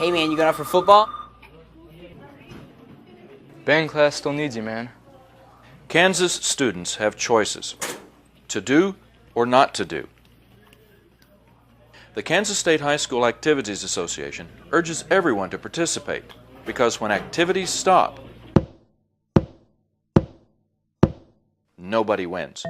Hey man, you going out for football? Band class still needs you, man. Kansas students have choices to do or not to do. The Kansas State High School Activities Association urges everyone to participate because when activities stop, nobody wins.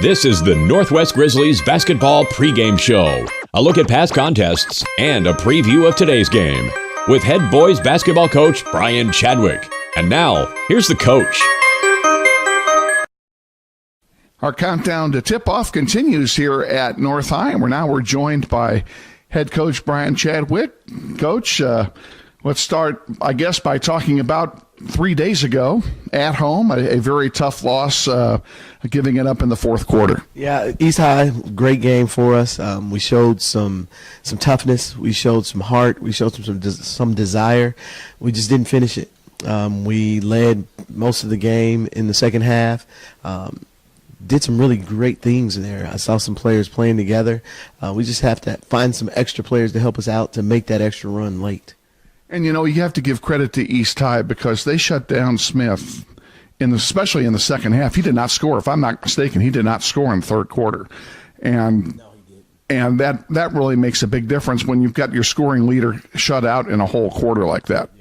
This is the Northwest Grizzlies basketball pregame show. A look at past contests and a preview of today's game with head boys basketball coach Brian Chadwick. And now, here's the coach. Our countdown to tip-off continues here at North High, and we're joined by head coach Brian Chadwick. Coach, let's start, I guess, by talking about 3 days ago at home, a very tough loss, giving it up in the fourth quarter. Yeah, East High, great game for us. We showed some toughness. We showed some heart. We showed some desire. We just didn't finish it. We led most of the game in the second half. Did some really great things there. I saw some players playing together. We just have to find some extra players to help us out to make that extra run late. And, you have to give credit to East High because they shut down Smith, especially in the second half. He did not score. If I'm not mistaken, he did not score in the third quarter. And that really makes a big difference when you've got your scoring leader shut out in a whole quarter like that.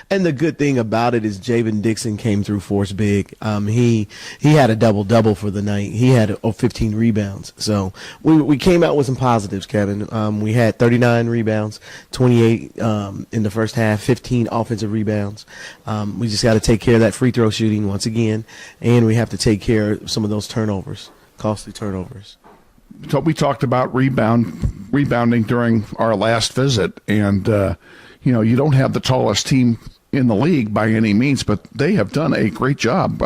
And the good thing about it is Javen Dixon came through for us big. He had a double-double for the night. He had 15 rebounds. So we came out with some positives, Kevin. We had 39 rebounds, 28 in the first half, 15 offensive rebounds. We just got to take care of that free throw shooting once again, and we have to take care of some of those turnovers, costly turnovers. So we talked about rebounding during our last visit, and you don't have the tallest team in the league by any means, but they have done a great job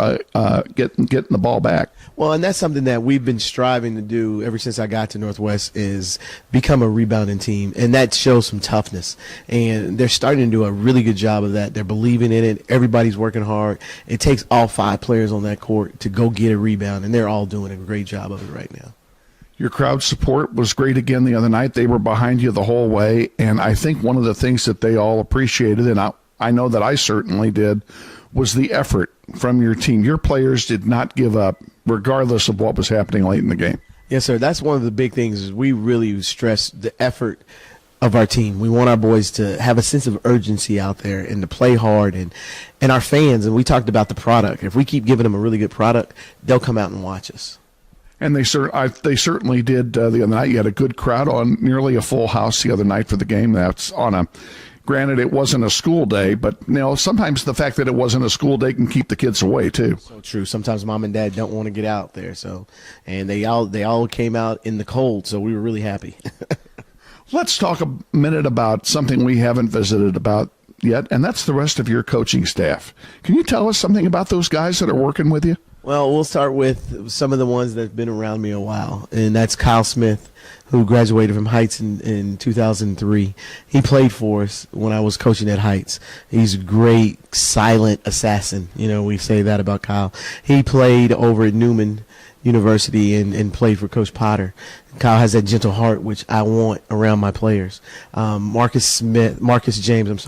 getting the ball back. Well, and that's something that we've been striving to do ever since I got to Northwest is become a rebounding team, and that shows some toughness. And they're starting to do a really good job of that. They're believing in it. Everybody's working hard. It takes all 5 players on that court to go get a rebound, and they're all doing a great job of it right now. Your crowd support was great again the other night. They were behind you the whole way, and I think one of the things that they all appreciated, and I know that I certainly did, was the effort from your team. Your players did not give up, regardless of what was happening late in the game. Yes, sir. That's one of the big things is we really stress the effort of our team. We want our boys to have a sense of urgency out there and to play hard, and our fans, and we talked about the product. If we keep giving them a really good product, they'll come out and watch us. And they certainly did the other night. You had a good crowd on, nearly a full house the other night for the game. That's granted, it wasn't a school day, but sometimes the fact that it wasn't a school day can keep the kids away too. So true. Sometimes mom and dad don't want to get out there. And they all came out in the cold, so we were really happy. Let's talk a minute about something we haven't visited about yet, and that's the rest of your coaching staff. Can you tell us something about those guys that are working with you? Well, we'll start with some of the ones that have been around me a while, and that's Kyle Smith, who graduated from Heights in 2003. He played for us when I was coaching at Heights. He's a great, silent assassin. We say that about Kyle. He played over at Newman University and played for Coach Potter. Kyle has that gentle heart, which I want around my players. Marcus James,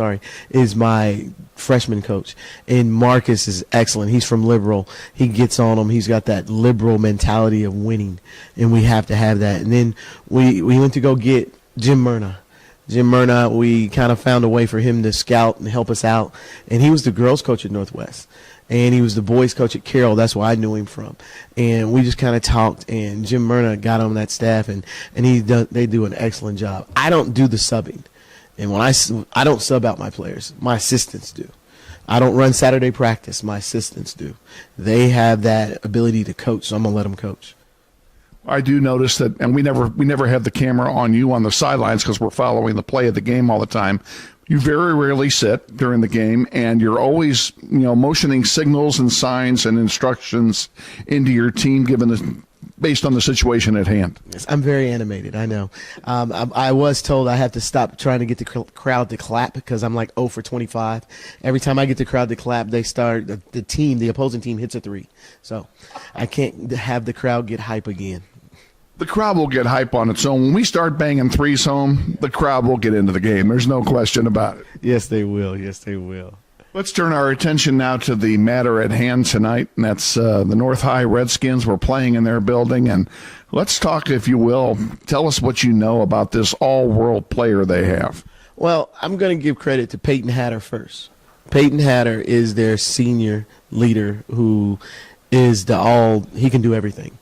is my freshman coach, and Marcus is excellent. He's from Liberal. He gets on them. He's got that liberal mentality of winning, and we have to have that. And then we went to go get Jim Myrna. We kind of found a way for him to scout and help us out, and he was the girls' coach at Northwest. And he was the boys' coach at Carroll. That's where I knew him from. And we just kind of talked, and Jim Myrna got on that staff, and they do an excellent job. I don't do the subbing. And when I don't sub out my players. My assistants do. I don't run Saturday practice. My assistants do. They have that ability to coach, so I'm going to let them coach. I do notice that, and we never have the camera on you on the sidelines because we're following the play of the game all the time. You very rarely sit during the game, and you're always, motioning signals and signs and instructions into your team, giving based on the situation at hand. Yes, I'm very animated. I know. I was told I have to stop trying to get the crowd to clap because I'm like 0 for 25. Every time I get the crowd to clap, they start the opposing team hits a 3. So I can't have the crowd get hype again. The crowd will get hype on its own. When we start banging threes home, the crowd will get into the game. There's no question about it. Yes, they will. Yes, they will. Let's turn our attention now to the matter at hand tonight, and that's the North High Redskins. We're playing in their building, and let's talk, if you will. Tell us what you know about this all-world player they have. Well, I'm going to give credit to Peyton Hatter first. Peyton Hatter is their senior leader who is he can do everything.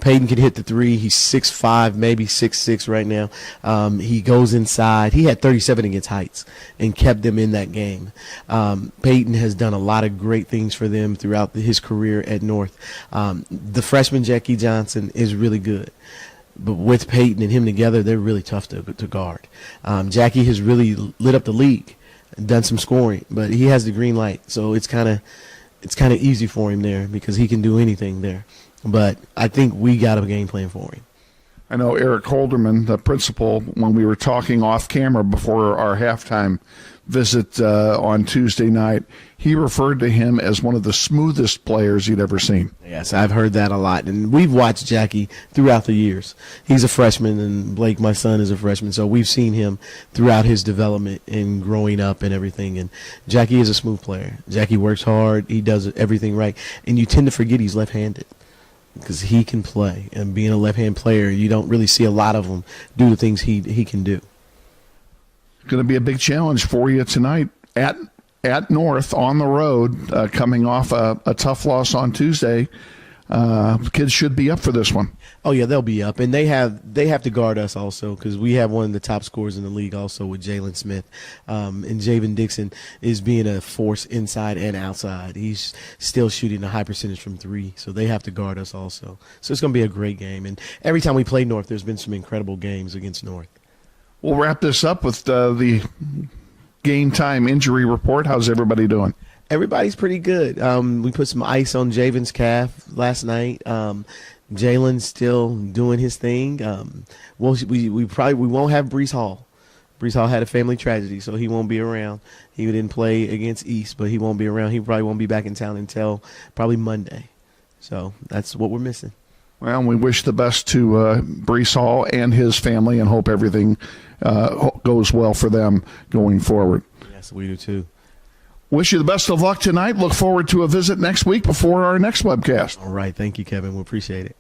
Peyton can hit the 3. He's 6'5", maybe 6'6" right now. He goes inside. He had 37 against Heights and kept them in that game. Peyton has done a lot of great things for them throughout his career at North. The freshman, Jackie Johnson, is really good. But with Peyton and him together, they're really tough to guard. Jackie has really lit up the league and done some scoring, but he has the green light. So it's kind of easy for him there because he can do anything there. But I think we got a game plan for him. I know Eric Holderman, the principal, when we were talking off camera before our halftime visit on Tuesday night, he referred to him as one of the smoothest players he'd ever seen. Yes, I've heard that a lot. And we've watched Jackie throughout the years. He's a freshman, and Blake, my son, is a freshman. So we've seen him throughout his development and growing up and everything. And Jackie is a smooth player. Jackie works hard. He does everything right. And you tend to forget he's left-handed, because he can play, and being a left-hand player, you don't really see a lot of them do the things he can do. Going to be a big challenge for you tonight at North on the road, coming off a tough loss on Tuesday. Kids should be up for this one. Oh yeah, they'll be up, and they have to guard us also because we have one of the top scorers in the league also with Jalen Smith, and Javen Dixon is being a force inside and outside. He's still shooting a high percentage from 3, so they have to guard us also. So it's going to be a great game, and every time we play North, there's been some incredible games against North. We'll wrap this up with the game time injury report. How's everybody doing? Everybody's pretty good. We put some ice on Javen's calf last night. Jalen's still doing his thing. We won't have Brees Hall. Brees Hall had a family tragedy, so he won't be around. He didn't play against East, but he won't be around. He probably won't be back in town until probably Monday. So that's what we're missing. Well, we wish the best to Brees Hall and his family and hope everything goes well for them going forward. Yes, we do too. Wish you the best of luck tonight. Look forward to a visit next week before our next webcast. All right. Thank you, Kevin. We appreciate it.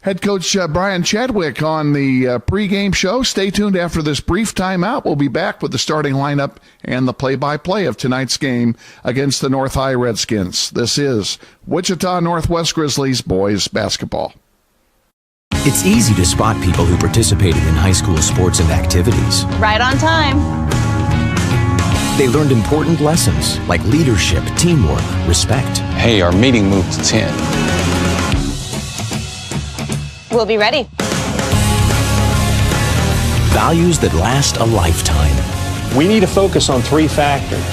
Head coach Brian Chadwick on the pregame show. Stay tuned after this brief timeout. We'll be back with the starting lineup and the play-by-play of tonight's game against the North High Redskins. This is Wichita Northwest Grizzlies boys basketball. It's easy to spot people who participated in high school sports and activities. Right on time. They learned important lessons like leadership, teamwork, respect. Hey, our meeting moved to 10. We'll be ready. Values that last a lifetime. We need to focus on 3 factors.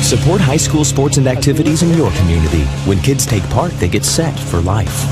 Support high school sports and activities in your community. When kids take part, they get set for life.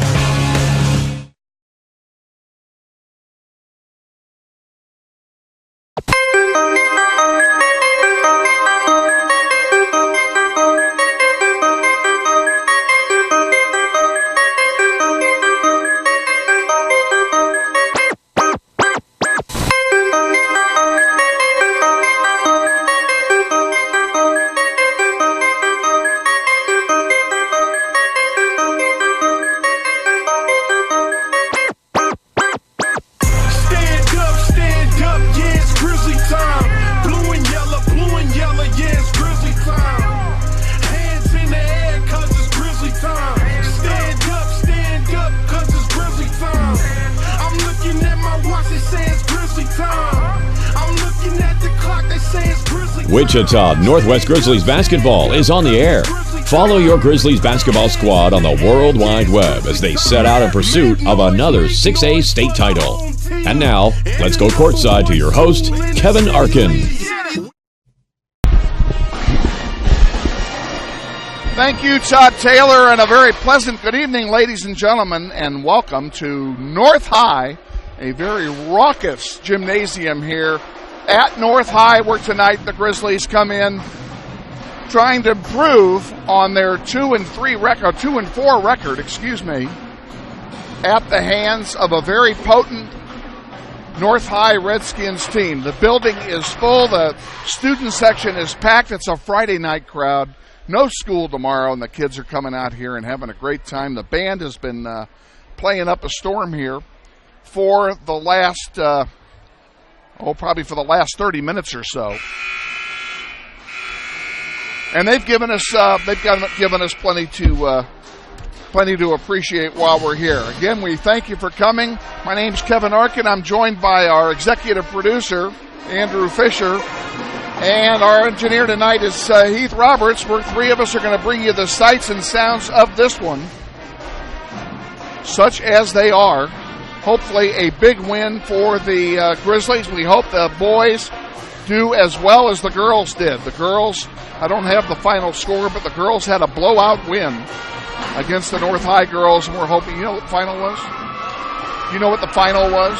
Wichita Northwest Grizzlies basketball is on the air. Follow your Grizzlies basketball squad on the World Wide Web as they set out in pursuit of another 6A state title. And now, let's go courtside to your host, Kevin Arkin. Thank you, Todd Taylor, and a very pleasant good evening, ladies and gentlemen, and welcome to North High, a very raucous gymnasium here at North High, where tonight the Grizzlies come in trying to improve on their 2-4 record, at the hands of a very potent North High Redskins team. The building is full. The student section is packed. It's a Friday night crowd. No school tomorrow, and the kids are coming out here and having a great time. The band has been playing up a storm here for the last, probably for the last 30 minutes or so. And they've given us plenty to appreciate while we're here. Again, we thank you for coming. My name's Kevin Arkin. I'm joined by our executive producer, Andrew Fisher. And our engineer tonight is Heath Roberts. We're three of us are going to bring you the sights and sounds of this one, such as they are. Hopefully a big win for the Grizzlies. We hope the boys do as well as the girls did. The girls, I don't have the final score, but the girls had a blowout win against the North High girls, and we're hoping, you know what the final was? You know what the final was?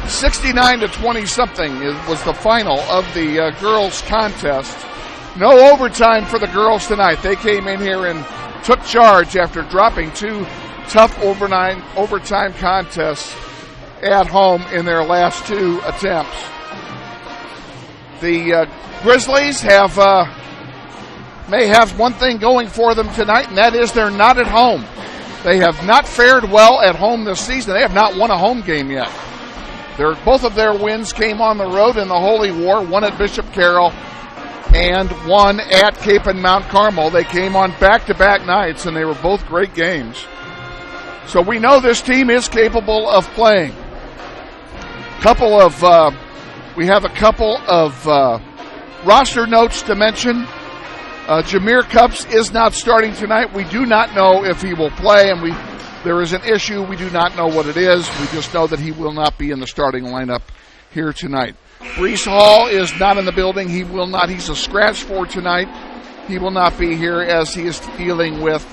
69 to 20 something was the final of the girls contest. No overtime for the girls tonight. They came in here and took charge after dropping two tough overtime contests at home in their last two attempts. The Grizzlies may have one thing going for them tonight, and that is they're not at home. They have not fared well at home this season. They have not won a home game yet. Both of their wins came on the road in the Holy War, one at Bishop Carroll and one at Cape and Mount Carmel. They came on back-to-back nights, and they were both great games. So we know this team is capable of playing. We have a couple of roster notes to mention. Jameer Cups is not starting tonight. We do not know if he will play, and there is an issue. We do not know what it is. We just know that he will not be in the starting lineup here tonight. Brees Hall is not in the building. He will not. He's a scratch for tonight. He will not be here as he is dealing with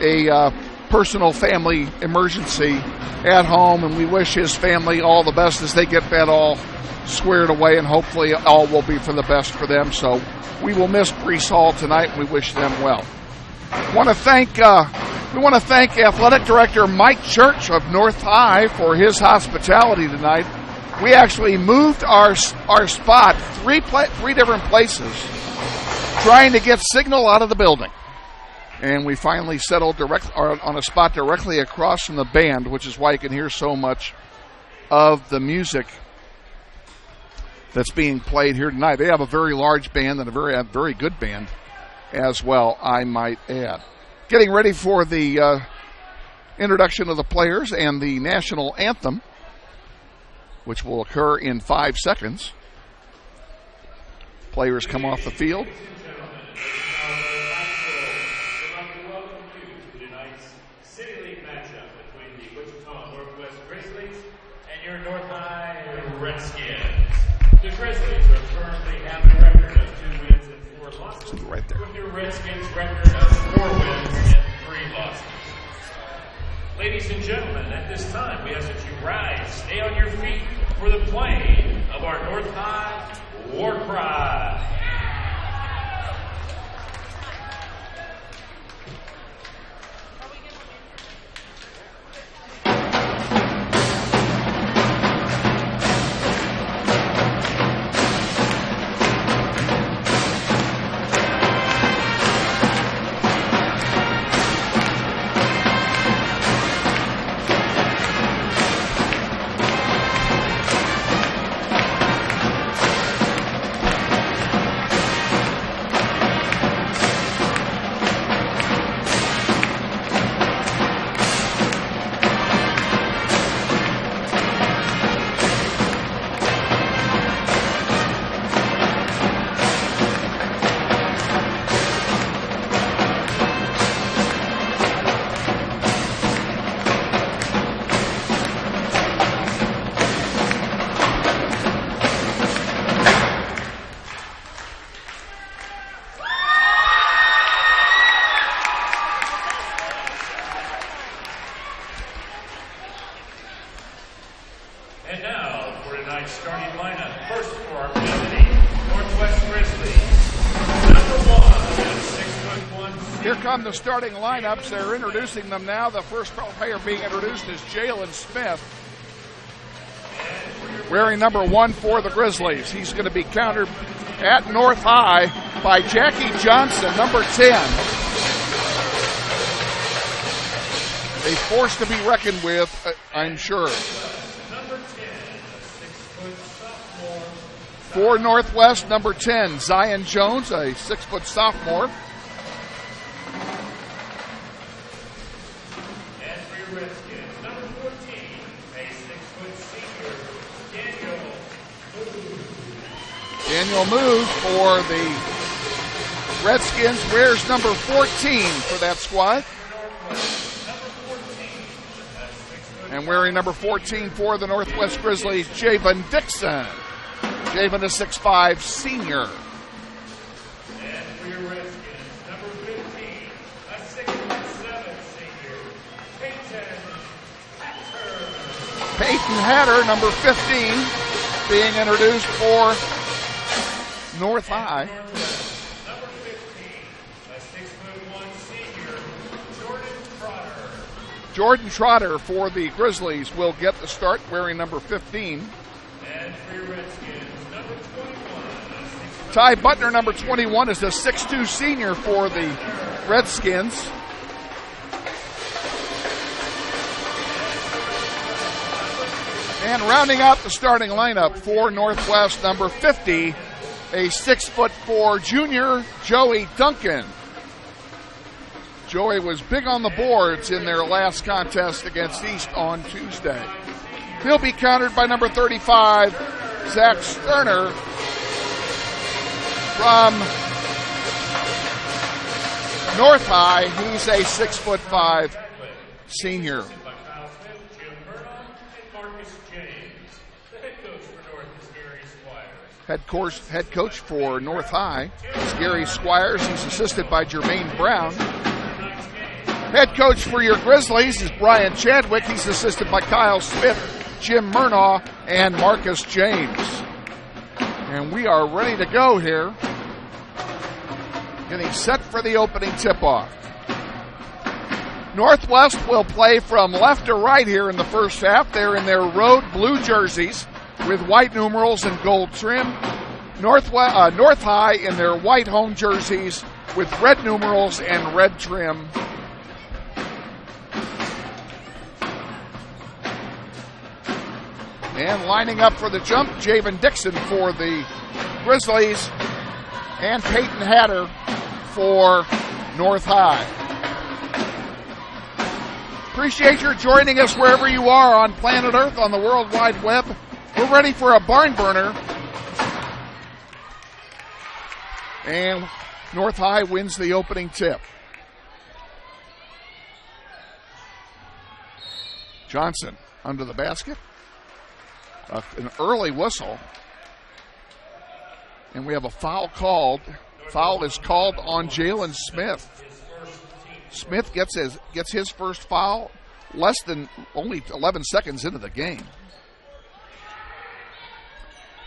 a personal family emergency at home, and we wish his family all the best as they get that all squared away, and hopefully all will be for the best for them. So we will miss Brees Hall tonight, and we wish them well. We want to thank Athletic Director Mike Church of North High for his hospitality tonight. We actually moved our spot three different places trying to get signal out of the building. And we finally settled on a spot directly across from the band, which is why you can hear so much of the music that's being played here tonight. They have a very large band and a very good band as well, I might add. Getting ready for the introduction of the players and the national anthem, which will occur in 5 seconds. Players come off the field. Tonight's City League matchup between the Wichita Northwest Grizzlies and your North High Redskins. The Grizzlies are currently have a record of 2 wins and 4 losses. Right there. With your Redskins record of 4 wins and 3 losses. Ladies and gentlemen, at this time, we ask that you rise, stay on your feet for the playing of our North High War Cry. tonight's starting lineup. First for our visiting Northwest Grizzlies. Number 1, 6'1". Here come the starting lineups. They're introducing them now. The first player being introduced is Jalen Smith, wearing number 1 for the Grizzlies. He's going to be countered at North High by Jackie Johnson, number 10. A force to be reckoned with, I'm sure. For Northwest, number 10, Zion Jones, a 6-foot sophomore. And for your Redskins, number 14, a 6-foot senior, Daniel Moose for the Redskins wears number 14 for that squad. And wearing number 14 for the Northwest Grizzlies, Javen Dixon. Javen, a 6'5" senior. And for your Redskins, number 15, a 6'7" senior, Peyton Hatter, number 15, being introduced for North High. Number 15, a 6'1" senior, Jordan Trotter for the Grizzlies will get the start, wearing number 15. And for your Redskins, number 21. Ty Butner, number 21, is a 6'2" senior for the Redskins. And rounding out the starting lineup for Northwest, number 50, a 6'4" junior, Joey Duncan. Joey was big on the boards in their last contest against East on Tuesday. He'll be countered by number 35, Zach Sterner from North High. He's a 6'5" senior. Head coach for North High is Gary Squires. He's assisted by Jermaine Brown. Head coach for your Grizzlies is Brian Chadwick. He's assisted by Kyle Smith, Jim Murnaugh, and Marcus James. And we are ready to go here. Getting set for the opening tip-off. Northwest will play from left to right here in the first half. They're in their road blue jerseys with white numerals and gold trim. North High in their white home jerseys with red numerals and red trim. And lining up for the jump, Javen Dixon for the Grizzlies and Peyton Hatter for North High. Appreciate your joining us wherever you are on planet Earth, on the World Wide Web. We're ready for a barn burner. And North High wins the opening tip. Johnson under the basket. An early whistle. And we have a foul called. Foul is called on Jalen Smith. Smith gets his first foul less than only 11 seconds into the game.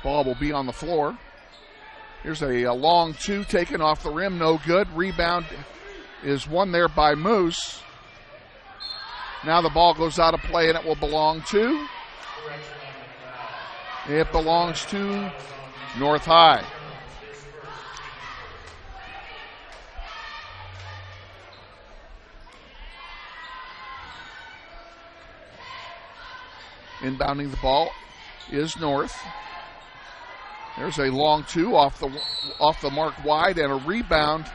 Ball will be on the floor. Here's a long two taken off the rim, no good. Rebound is won there by Moose. Now the ball goes out of play and it will belong to? It belongs to North High. Inbounding the ball is North. There's a long two off the mark wide and a rebound.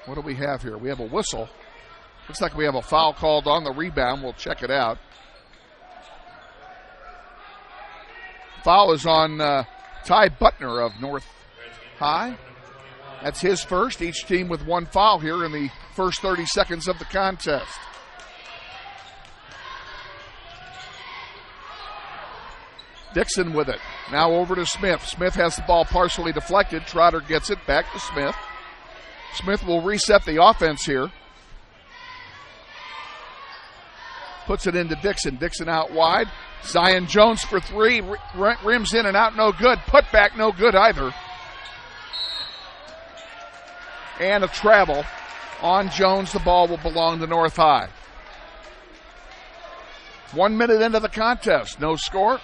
What do we have here? We have a whistle. Looks like we have a foul called on the rebound. We'll check it out. Foul is on Ty Butner of North High. That's his first. Each team with one foul here in the first 30 seconds of the contest. Dixon with it. Now over to Smith. Smith has the ball partially deflected. Trotter gets it back to Smith. Smith will reset the offense here. Puts it into Dixon. Dixon out wide. Zion Jones for three. Rims in and out, no good. Put back, no good either. And a travel on Jones. The ball will belong to North High. 1 minute into the contest. No score.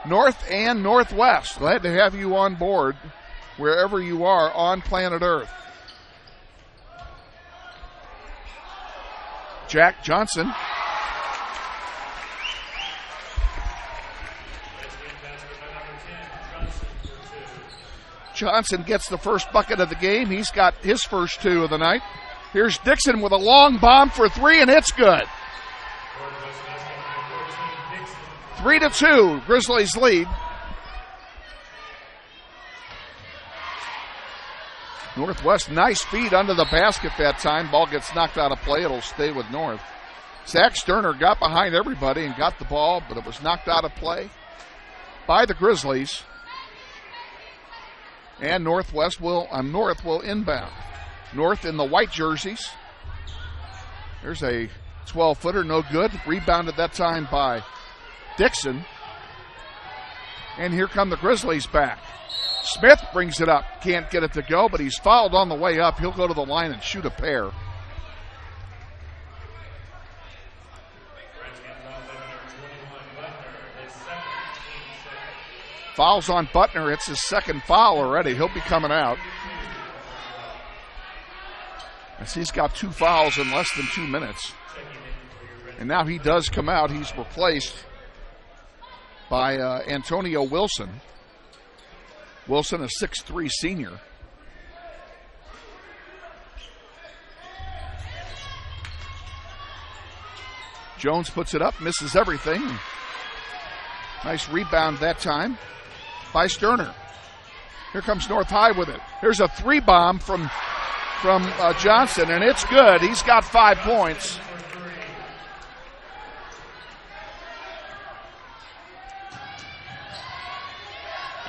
North and Northwest. Glad to have you on board wherever you are on planet Earth. Jack Johnson. Johnson gets the first bucket of the game. He's got his first two of the night. Here's Dixon with a long bomb for three, and it's good. 3-2, Grizzlies lead. Northwest, nice feed under the basket that time. Ball gets knocked out of play. It'll stay with North. Zach Sterner got behind everybody and got the ball, but it was knocked out of play by the Grizzlies. And North will inbound. North in the white jerseys. There's a 12-footer, no good. Rebounded that time by Dixon. And here come the Grizzlies back. Smith brings it up. Can't get it to go, but he's fouled on the way up. He'll go to the line and shoot a pair. Fouls on Butner. It's his second foul already. He'll be coming out. As he's got 2 fouls in less than 2 minutes. And now he does come out. He's replaced by Antonio Wilson. Wilson, a 6'3" senior. Jones puts it up, misses everything. Nice rebound that time by Sterner. Here comes North High with it. Here's a 3-bomb from Johnson, and it's good. He's got 5 points.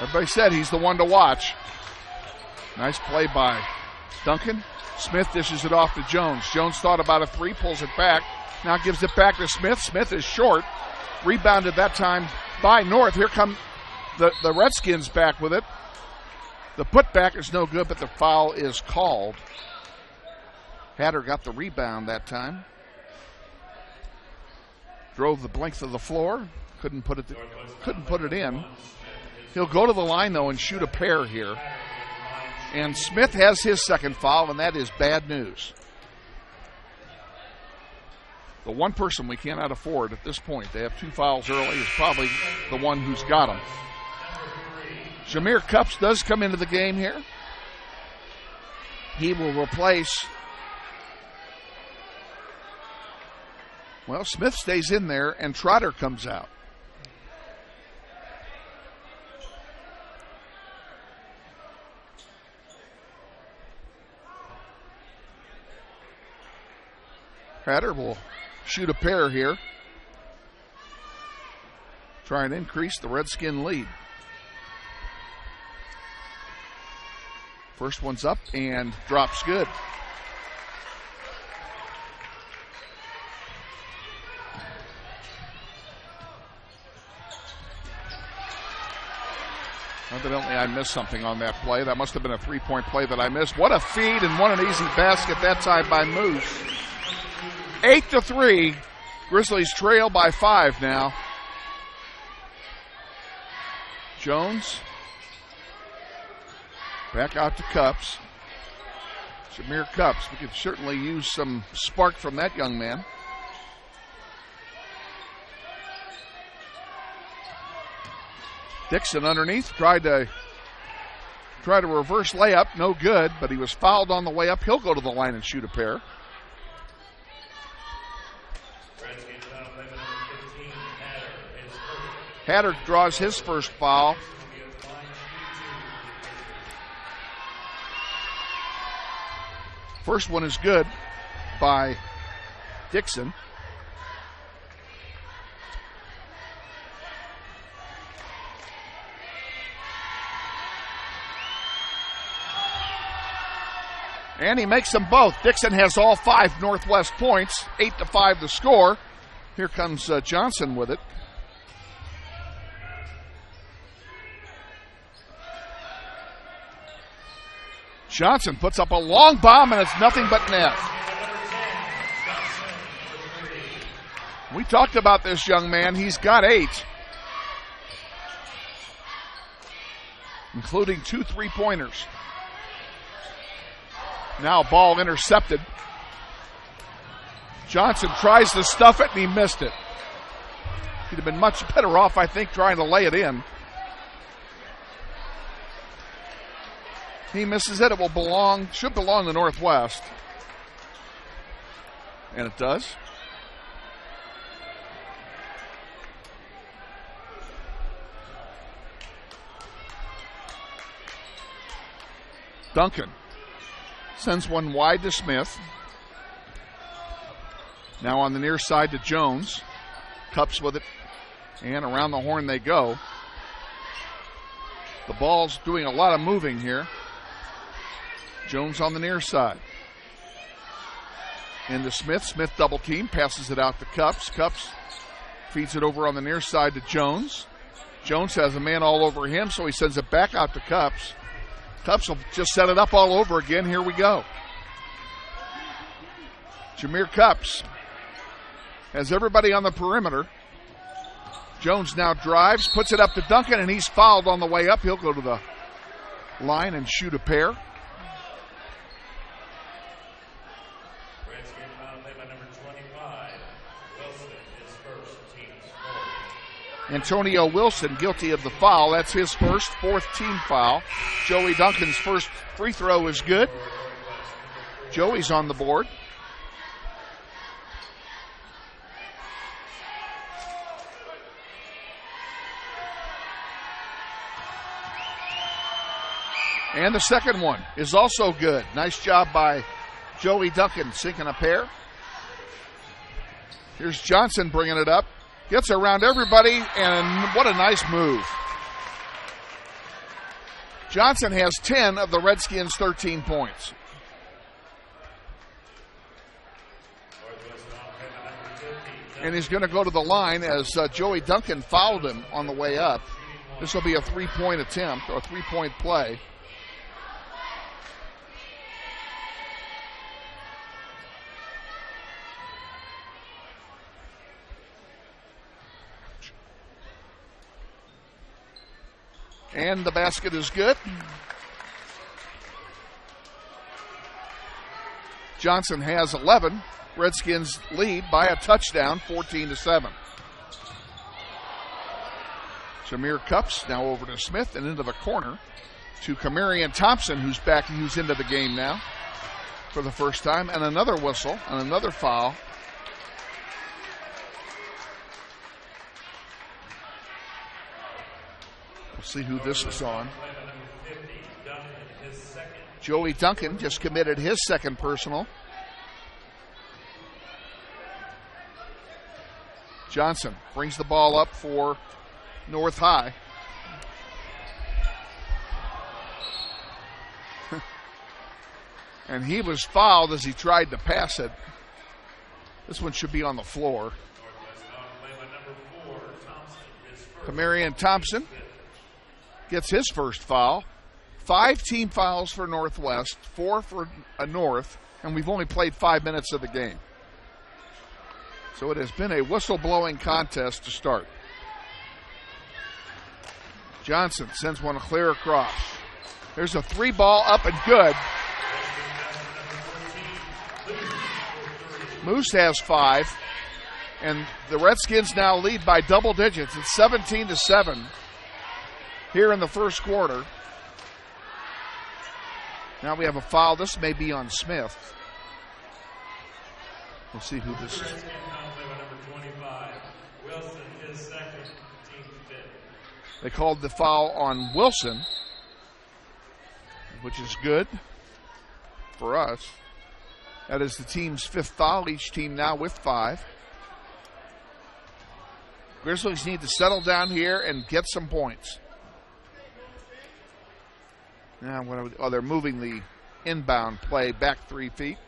Everybody said he's the one to watch. Nice play by Duncan. Smith dishes it off to Jones. Jones thought about a 3, pulls it back. Now gives it back to Smith. Smith is short. Rebounded that time by North. Here come the Redskins back with it. The putback is no good, but the foul is called. Hatter got the rebound that time. Drove the length of the floor. Couldn't put it in. He'll go to the line, though, and shoot a pair here. And Smith has his second foul, and that is bad news. The one person we cannot afford at this point, they have 2 fouls early, is probably the one who's got them. Jameer Cups does come into the game here. He will replace... Well, Smith stays in there, and Trotter comes out. Trotter will shoot a pair here. Try and increase the Redskin lead. First one's up and drops good. Evidently, I missed something on that play. That must have been a 3-point play that I missed. What a feed and what an easy basket that time by Moose. 8-3. Grizzlies trail by 5 now. Jones. Back out to Cups. Jameer Cups. We could certainly use some spark from that young man. Dixon underneath. Tried to reverse layup. No good, but he was fouled on the way up. He'll go to the line and shoot a pair. Hatter draws his first foul. First one is good by Dixon. And he makes them both. Dixon has all 5 Northwest points. 8-5 the score. Here comes Johnson with it. Johnson puts up a long bomb, and it's nothing but net. We talked about this young man. He's got 8, including 2 3-pointers. Now ball intercepted. Johnson tries to stuff it, and he missed it. He'd have been much better off, I think, trying to lay it in. He misses it. It should belong to Northwest. And it does. Duncan sends one wide to Smith. Now on the near side to Jones. Cups with it. And around the horn they go. The ball's doing a lot of moving here. Jones on the near side. Into Smith. Smith double team. Passes it out to Cups. Cups feeds it over on the near side to Jones. Jones has a man all over him, so he sends it back out to Cups. Cups will just set it up all over again. Here we go. Jameer Cups has everybody on the perimeter. Jones now drives, puts it up to Duncan, and he's fouled on the way up. He'll go to the line and shoot a pair. Redskins foul play by number 25. Wilson is first, team's fourth. Antonio Wilson guilty of the foul. That's his first, 4th team foul. Joey Duncan's first free throw is good. Joey's on the board. And the second one is also good. Nice job by Joey Duncan sinking a pair. Here's Johnson bringing it up. Gets around everybody, and what a nice move. Johnson has 10 of the Redskins' 13 points. And he's going to go to the line as Joey Duncan fouled him on the way up. This will be a 3-point attempt, or a 3-point play. And the basket is good. Johnson has 11. Redskins lead by a touchdown, 14-7. Jameer Cups now over to Smith and into the corner to Kamarian Thompson, who's into the game now for the first time. And another whistle and another foul. We'll see who this is on. Joey Duncan just committed his second personal. Johnson brings the ball up for North High. And he was fouled as he tried to pass it. This one should be on the floor. Kamarian Thompson gets his first foul. 5 team fouls for Northwest, 4 for North, and we've only played 5 minutes of the game. So it has been a whistle-blowing contest to start. Johnson sends one clear across. There's a 3-ball up and good. Moose has 5, and the Redskins now lead by double digits. It's 17-7. Here in the first quarter. Now we have a foul. This may be on Smith. We'll see who this is. They called the foul on Wilson, which is good for us. That is the team's 5th foul. Each team now with 5. Grizzlies need to settle down here and get some points. Now, they're moving the inbound play back 3 feet.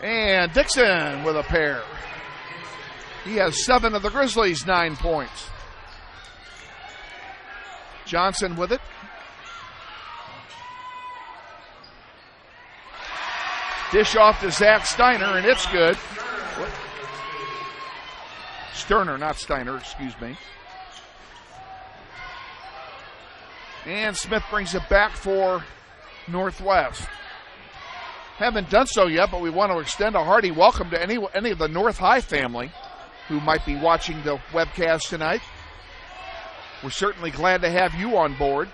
And Dixon with a pair. He has 7 of the Grizzlies' 9 points. Johnson with it. Dish off to Zach Steiner, and it's good. Sterner, not Steiner, excuse me. And Smith brings it back for Northwest. Haven't done so yet, but we want to extend a hearty welcome to any of the North High family who might be watching the webcast tonight. We're certainly glad to have you on board.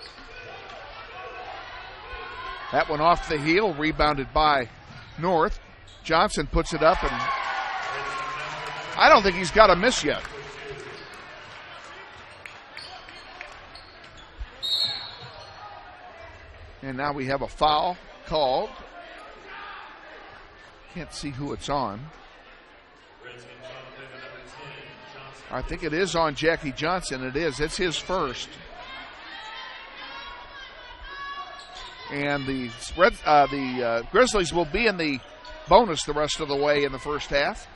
That one off the heel, rebounded by North. Johnson puts it up, and I don't think he's got a miss yet. And now we have a foul called. Can't see who it's on. I think it is on Jackie Johnson. It is. It's his first. And the Grizzlies will be in the bonus the rest of the way in the first half.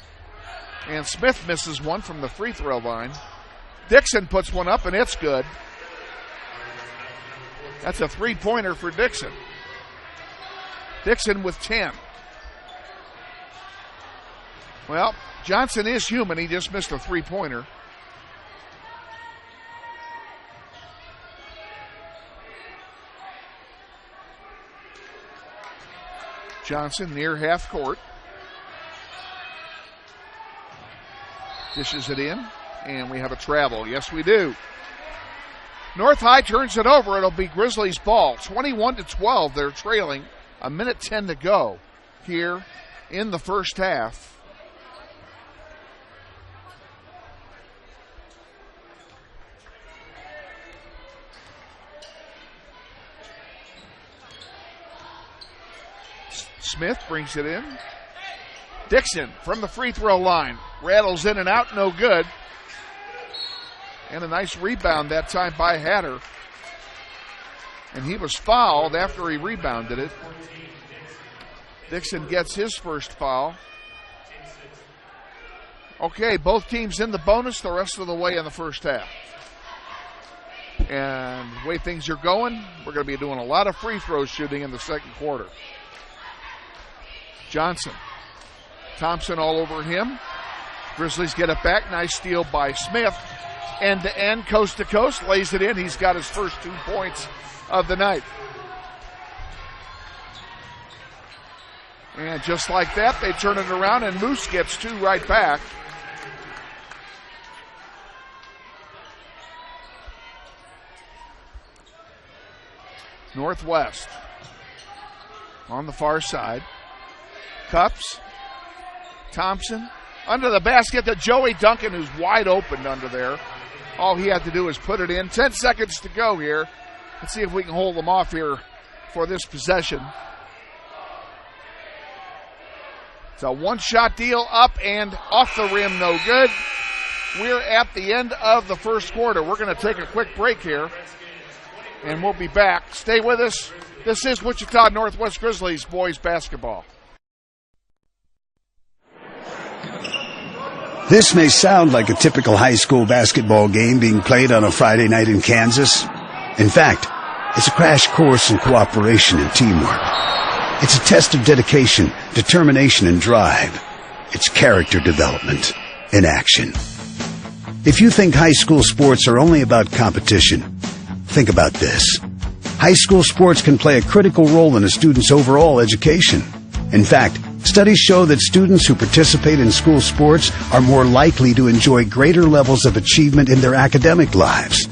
And Smith misses one from the free throw line. Dixon puts one up, and it's good. That's a three-pointer for Dixon. Dixon with 10. Well, Johnson is human. He just missed a three-pointer. Johnson near half court. Dishes it in, and we have a travel. Yes, we do. North High turns it over. It'll be Grizzlies ball. 21-12. They're trailing. 1:10 to go here in the first half. Smith brings it in. Dixon from the free throw line. Rattles in and out, no good. And a nice rebound that time by Hatter. And he was fouled after he rebounded it. Dixon gets his first foul. Okay, both teams in the bonus the rest of the way in the first half. And the way things are going, we're going to be doing a lot of free throw shooting in the second quarter. Johnson. Thompson all over him. Grizzlies get it back. Nice steal by Smith. End to end, coast to coast, lays it in. He's got his first 2 points of the night. And just like that, they turn it around, and Moose gets 2 right back. Northwest on the far side. Cups. Thompson under the basket to Joey Duncan, who's wide open under there. All he had to do is put it in. 10 seconds to go here. Let's see if we can hold them off here for this possession. It's a one-shot deal, up and off the rim, no good. We're at the end of the first quarter. We're going to take a quick break here, and we'll be back. Stay with us. This is Wichita Northwest Grizzlies boys basketball. This may sound like a typical high school basketball game being played on a Friday night in Kansas. In fact, it's a crash course in cooperation and teamwork. It's a test of dedication, determination, and drive. It's character development in action. If you think high school sports are only about competition, think about this. High school sports can play a critical role in a student's overall education. In fact, studies show that students who participate in school sports are more likely to enjoy greater levels of achievement in their academic lives.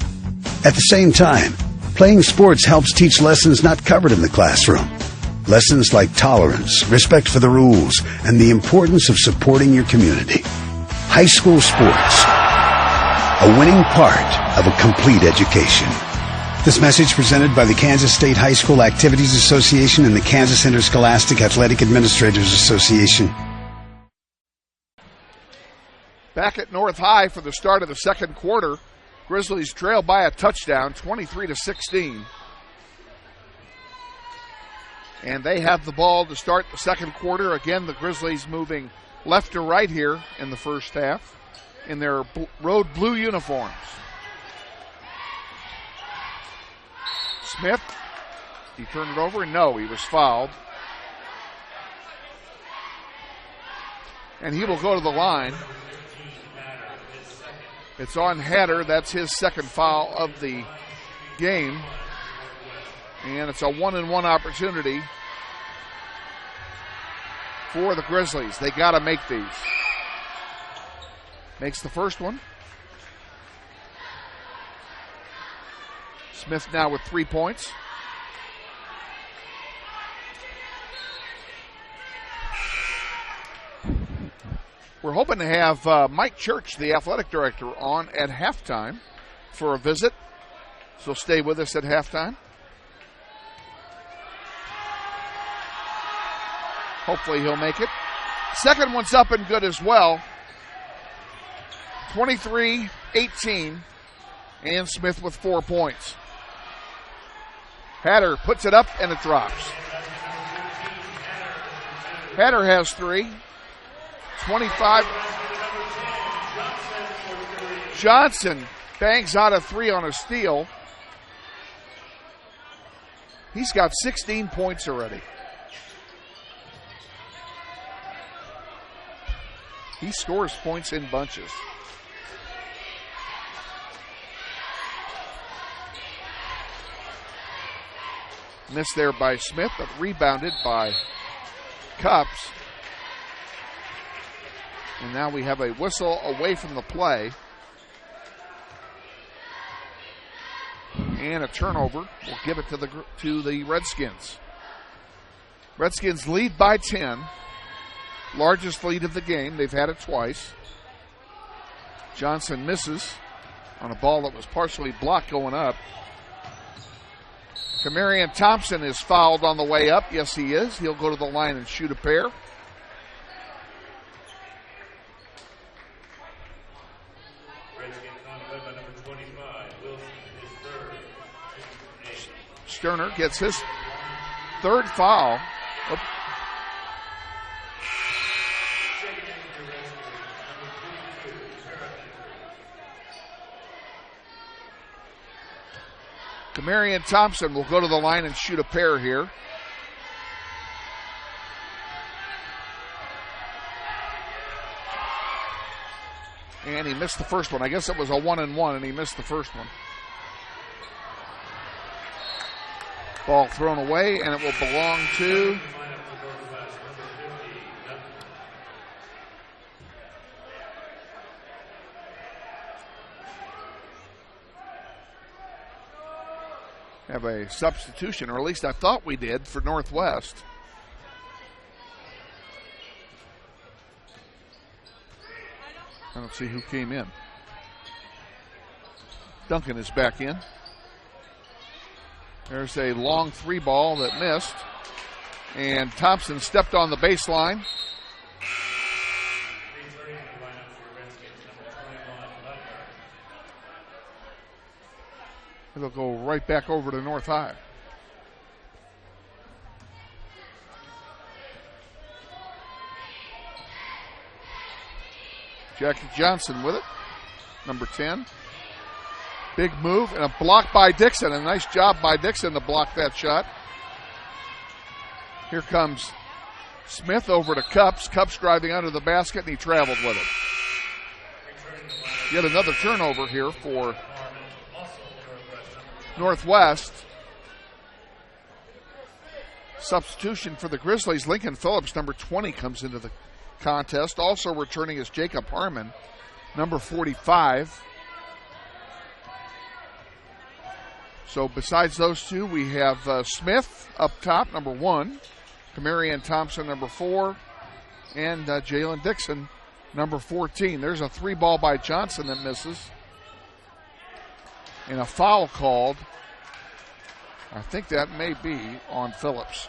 At the same time, playing sports helps teach lessons not covered in the classroom. Lessons like tolerance, respect for the rules, and the importance of supporting your community. High school sports, a winning part of a complete education. This message presented by the Kansas State High School Activities Association and the Kansas Interscholastic Athletic Administrators Association. Back at North High for the start of the second quarter. Grizzlies trail by a touchdown, 23-16. And they have the ball to start the second quarter. Again, the Grizzlies moving left to right here in the first half. in their road blue uniforms. Smith, he turned it over. No, he was fouled. And he will go to the line. It's on Hatter. That's his second foul of the game. And it's a 1-and-1 opportunity for the Grizzlies. They got to make these. Makes the first one. Smith now with 3 points. We're hoping to have Mike Church, the athletic director, on at halftime for a visit. So stay with us at halftime. Hopefully he'll make it. Second one's up and good as well. 23-18. And Smith with 4 points. Hatter puts it up and it drops. Hatter has 3. 25. Johnson bangs out a 3 on a steal. He's got 16 points already. He scores points in bunches. Missed there by Smith, but rebounded by Cups. And now we have a whistle away from the play. And a turnover. We'll give it to the Redskins. Redskins lead by 10. Largest lead of the game. They've had it twice. Johnson misses on a ball that was partially blocked going up. Kamarian Thompson is fouled on the way up. Yes, he is. He'll go to the line and shoot a pair. Sterner gets his third foul. Oop. Kamarian Thompson will go to the line and shoot a pair here. And he missed the first one. I guess it was a 1-and-1, and he missed the first one. Ball thrown away, and it will belong to have a substitution, or at least I thought we did, for Northwest. I don't see who came in. Duncan is back in. There's a long 3 ball that missed. And Thompson stepped on the baseline. It'll go right back over to North High. Jackie Johnson with it, number 10. Big move and a block by Dixon. A nice job by Dixon to block that shot. Here comes Smith over to Cups. Cups driving under the basket, and he traveled with it. Yet another turnover here for Northwest. Substitution for the Grizzlies. Lincoln Phillips, number 20, comes into the contest. Also returning is Jacob Harmon, number 45. So besides those two, we have Smith up top, number 1. Kamarian Thompson, number 4. And Jalen Dixon, number 14. There's a 3 ball by Johnson that misses. And a foul called. I think that may be on Phillips.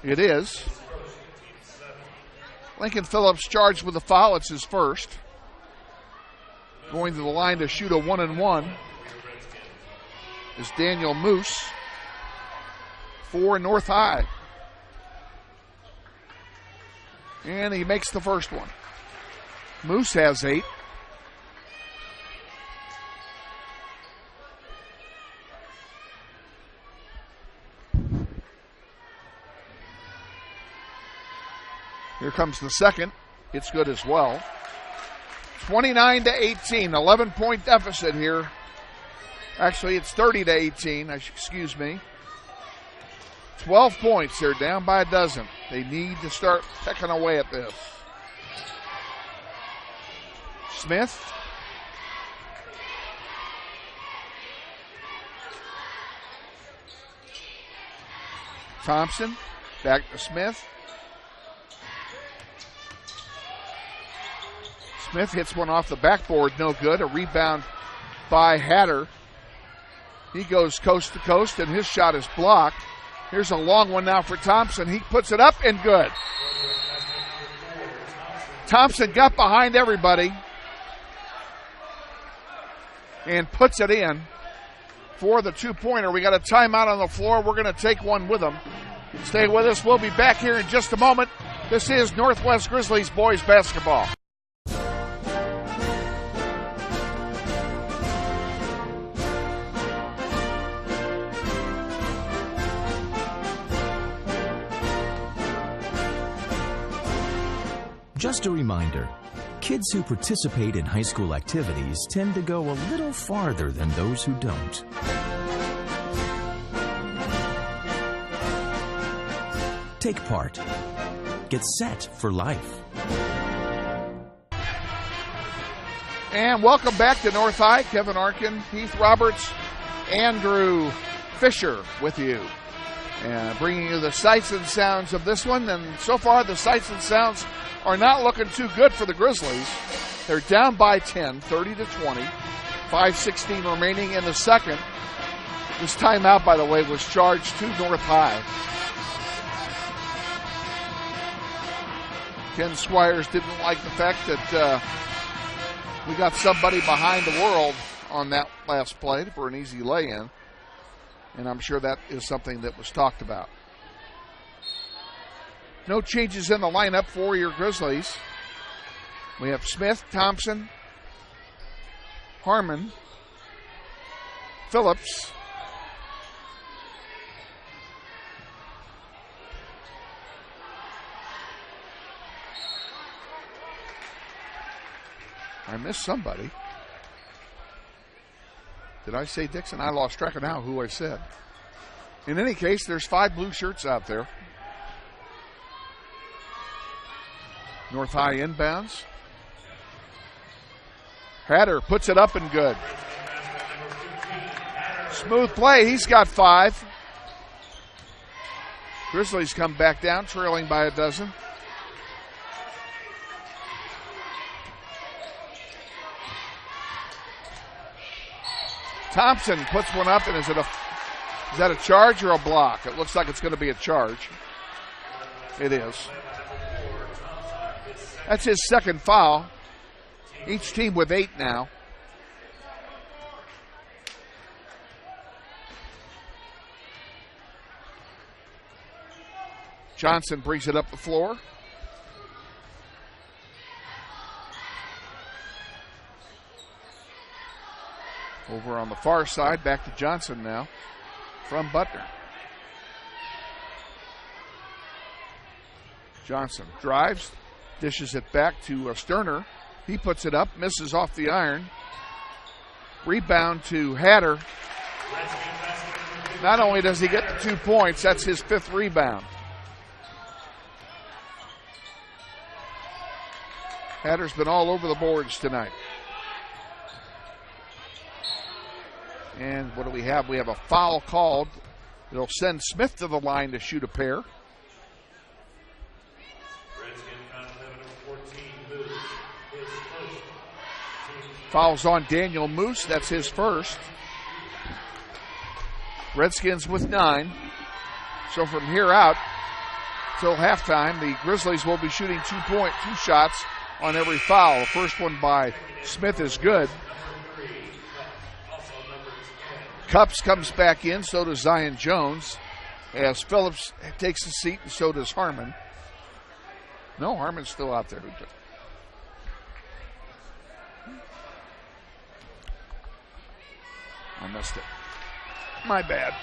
It is. Lincoln Phillips charged with the foul. It's his first. Going to the line to shoot a 1-and-1 is Daniel Moose for North High. And he makes the first one. Moose has 8. Here comes the second. It's good as well. 29-18, 11-point deficit here. Actually, it's 30-18. Excuse me. 12 points. They're down by a dozen. They need to start pecking away at this. Smith. Thompson. Back to Smith. Smith hits one off the backboard, no good. A rebound by Hatter. He goes coast to coast, and his shot is blocked. Here's a long one now for Thompson. He puts it up and good. Thompson got behind everybody and puts it in for the two-pointer. We got a timeout on the floor. We're going to take one with them. Stay with us. We'll be back here in just a moment. This is Northwest Grizzlies boys basketball. Just a reminder, kids who participate in high school activities tend to go a little farther than those who don't. Take part. Get set for life. And welcome back to North High. Kevin Arkin, Heath Roberts, Andrew Fisher with you. And bringing you the sights and sounds of this one. And so far, the sights and sounds are not looking too good for the Grizzlies. They're down by 10, 30-20. 5:16 remaining in the second. This timeout, by the way, was charged to North High. Ken Squires didn't like the fact that we got somebody behind the world on that last play for an easy lay-in. And I'm sure that is something that was talked about. No changes in the lineup for your Grizzlies. We have Smith, Thompson, Harmon, Phillips, I missed somebody. Did I say Dixon? I lost track of now who I said. In any case, there's 5 blue shirts out there. North High inbounds. Hatter puts it up and good. Smooth play. He's got 5. Grizzlies come back down, trailing by a dozen. Thompson puts one up, and is that a charge or a block? It looks like it's going to be a charge. It is. That's his second foul. Each team with 8 now. Johnson brings it up the floor. Over on the far side, back to Johnson now from Butner. Johnson drives, dishes it back to Sterner. He puts it up, misses off the iron. Rebound to Hatter. Not only does he get the 2 points, that's his 5th rebound. Hatter's been all over the boards tonight. And what do we have? We have a foul called. It'll send Smith to the line to shoot a pair. Fouls on Daniel Moose. That's his first. Redskins with 9. So from here out till halftime, the Grizzlies will be shooting 2 shots on every foul. The first one by Smith is good. Cups comes back in, so does Zion Jones. As Phillips takes a seat, and so does Harmon. No, Harmon's still out there. I missed it. My bad.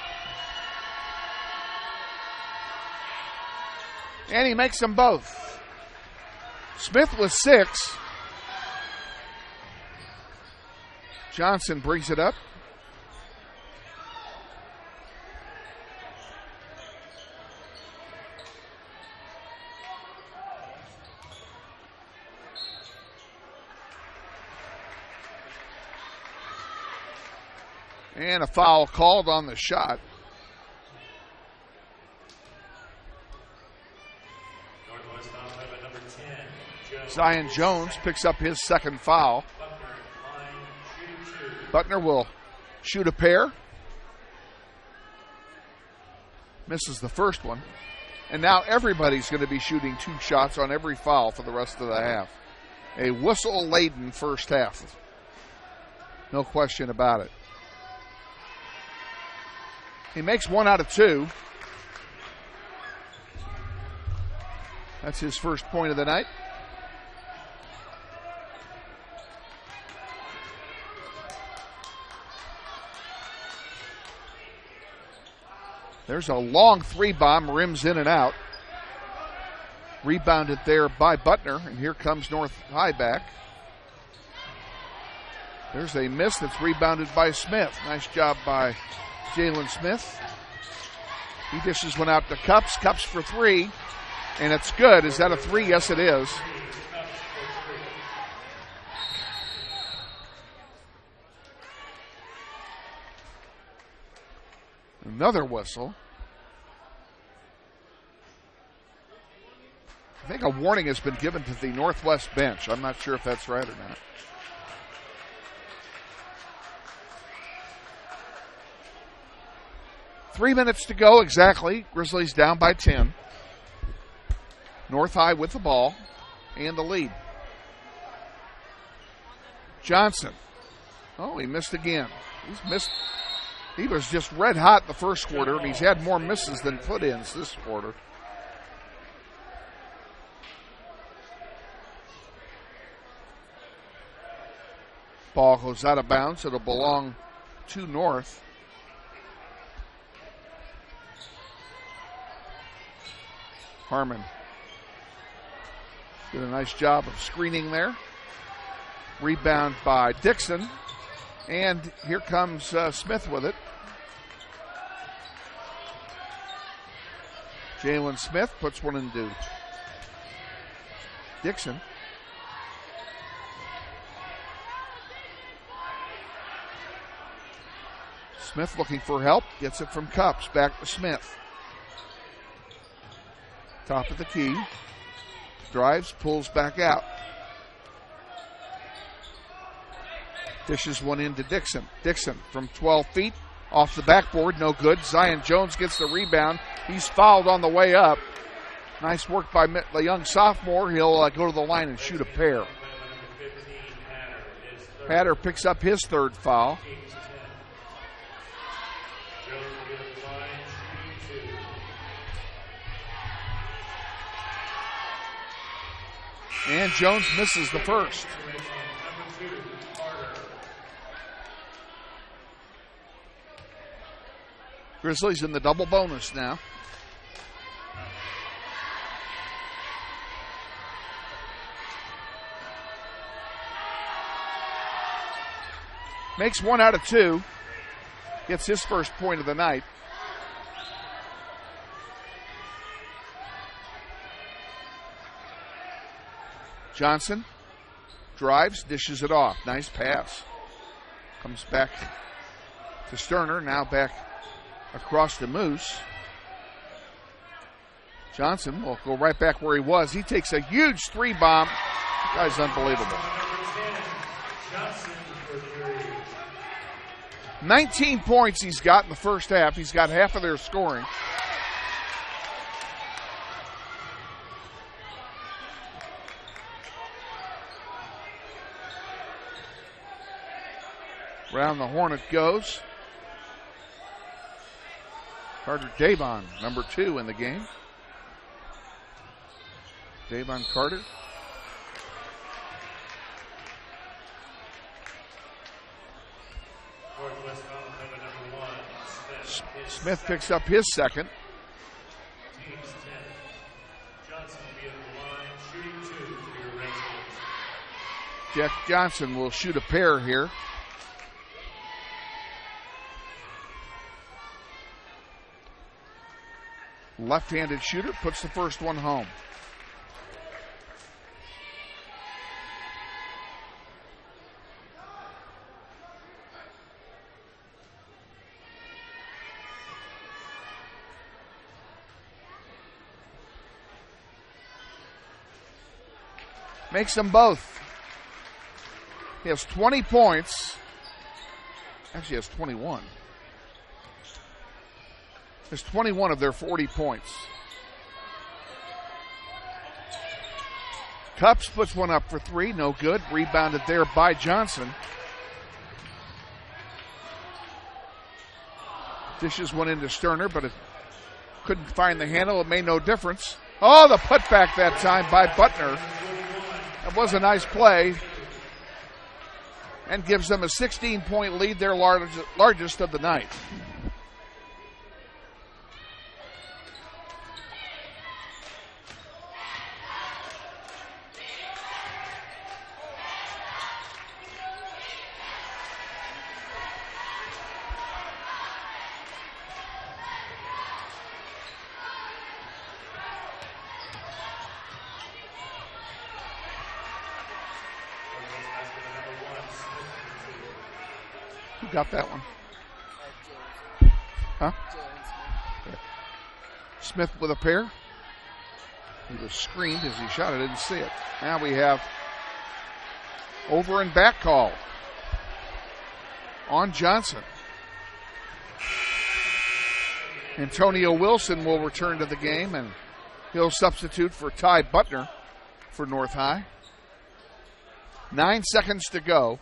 And he makes them both. Smith with 6. Johnson brings it up. And a foul called on the shot. Zion Jones picks up his second foul. Butner will shoot a pair. Misses the first one. And now everybody's going to be shooting 2 shots on every foul for the rest of the half. A whistle-laden first half. No question about it. He makes 1 out of 2. That's his first point of the night. There's a long 3-bomb, rims in and out. Rebounded there by Butner, and here comes North High back. There's a miss that's rebounded by Smith. Nice job by Jalen Smith. He dishes one out to Cups. Cups for 3, and it's good. Is that a 3? Yes, it is. Another whistle. I think a warning has been given to the Northwest bench. I'm not sure if that's right or not. Three minutes to go exactly. Grizzlies down by 10. North High with the ball and the lead. Johnson. Oh, he missed again. He's missed. He was just red hot the first quarter, and he's had more misses than put-ins this quarter. Ball goes out of bounds. It'll belong to North. Harmon did a nice job of screening there. Rebound by Dixon. And here comes Smith with it. Jalen Smith puts one into Dixon. Smith looking for help. Gets it from Cups. Back to Smith. Top of the key. Drives, pulls back out. Dishes one into Dixon. Dixon from 12 feet. Off the backboard, no good. Zion Jones gets the rebound. He's fouled on the way up. Nice work by the young sophomore. He'll go to the line and shoot a pair. Hatter picks up his third foul. And Jones misses the first. Grizzlies in the double bonus now. Makes 1 out of 2. Gets his first point of the night. Johnson drives, dishes it off. Nice pass. Comes back to Sterner, now back across the Moose. Johnson will go right back where he was. He takes a huge 3-bomb. The guy's unbelievable. 19 points he's got in the first half. He's got half of their scoring. Round the horn it goes. Carter Davon, number 2 in the game. Davon Carter. Northwest foul cover number 1. Smith picks up his second. Team's 10. Johnson will be at the line, shooting 2 for your Redskins. Jeff Johnson will shoot a pair here. Left-handed shooter, puts the first one home. Makes them both. He has 20 points. Actually, he has 21. There's 21 of their 40 points. Cups puts one up for 3, no good. Rebounded there by Johnson. Dishes one into Sterner, but it couldn't find the handle. It made no difference. Oh, the putback that time by Butner. That was a nice play. And gives them a 16-point lead, their largest of the night. Got that one. Huh? Smith with a pair. He was screened as he shot it. Didn't see it. Now we have over and back call on Johnson. Antonio Wilson will return to the game, and he'll substitute for Ty Butner for North High. 9 seconds to go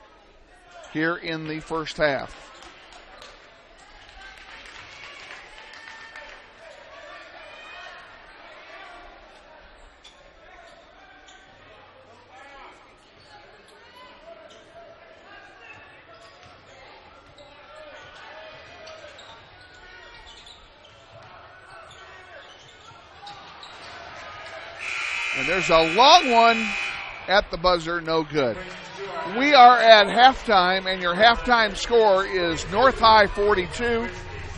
here in the first half. And there's a long one at the buzzer, no good. We are at halftime, and your halftime score is North High 42,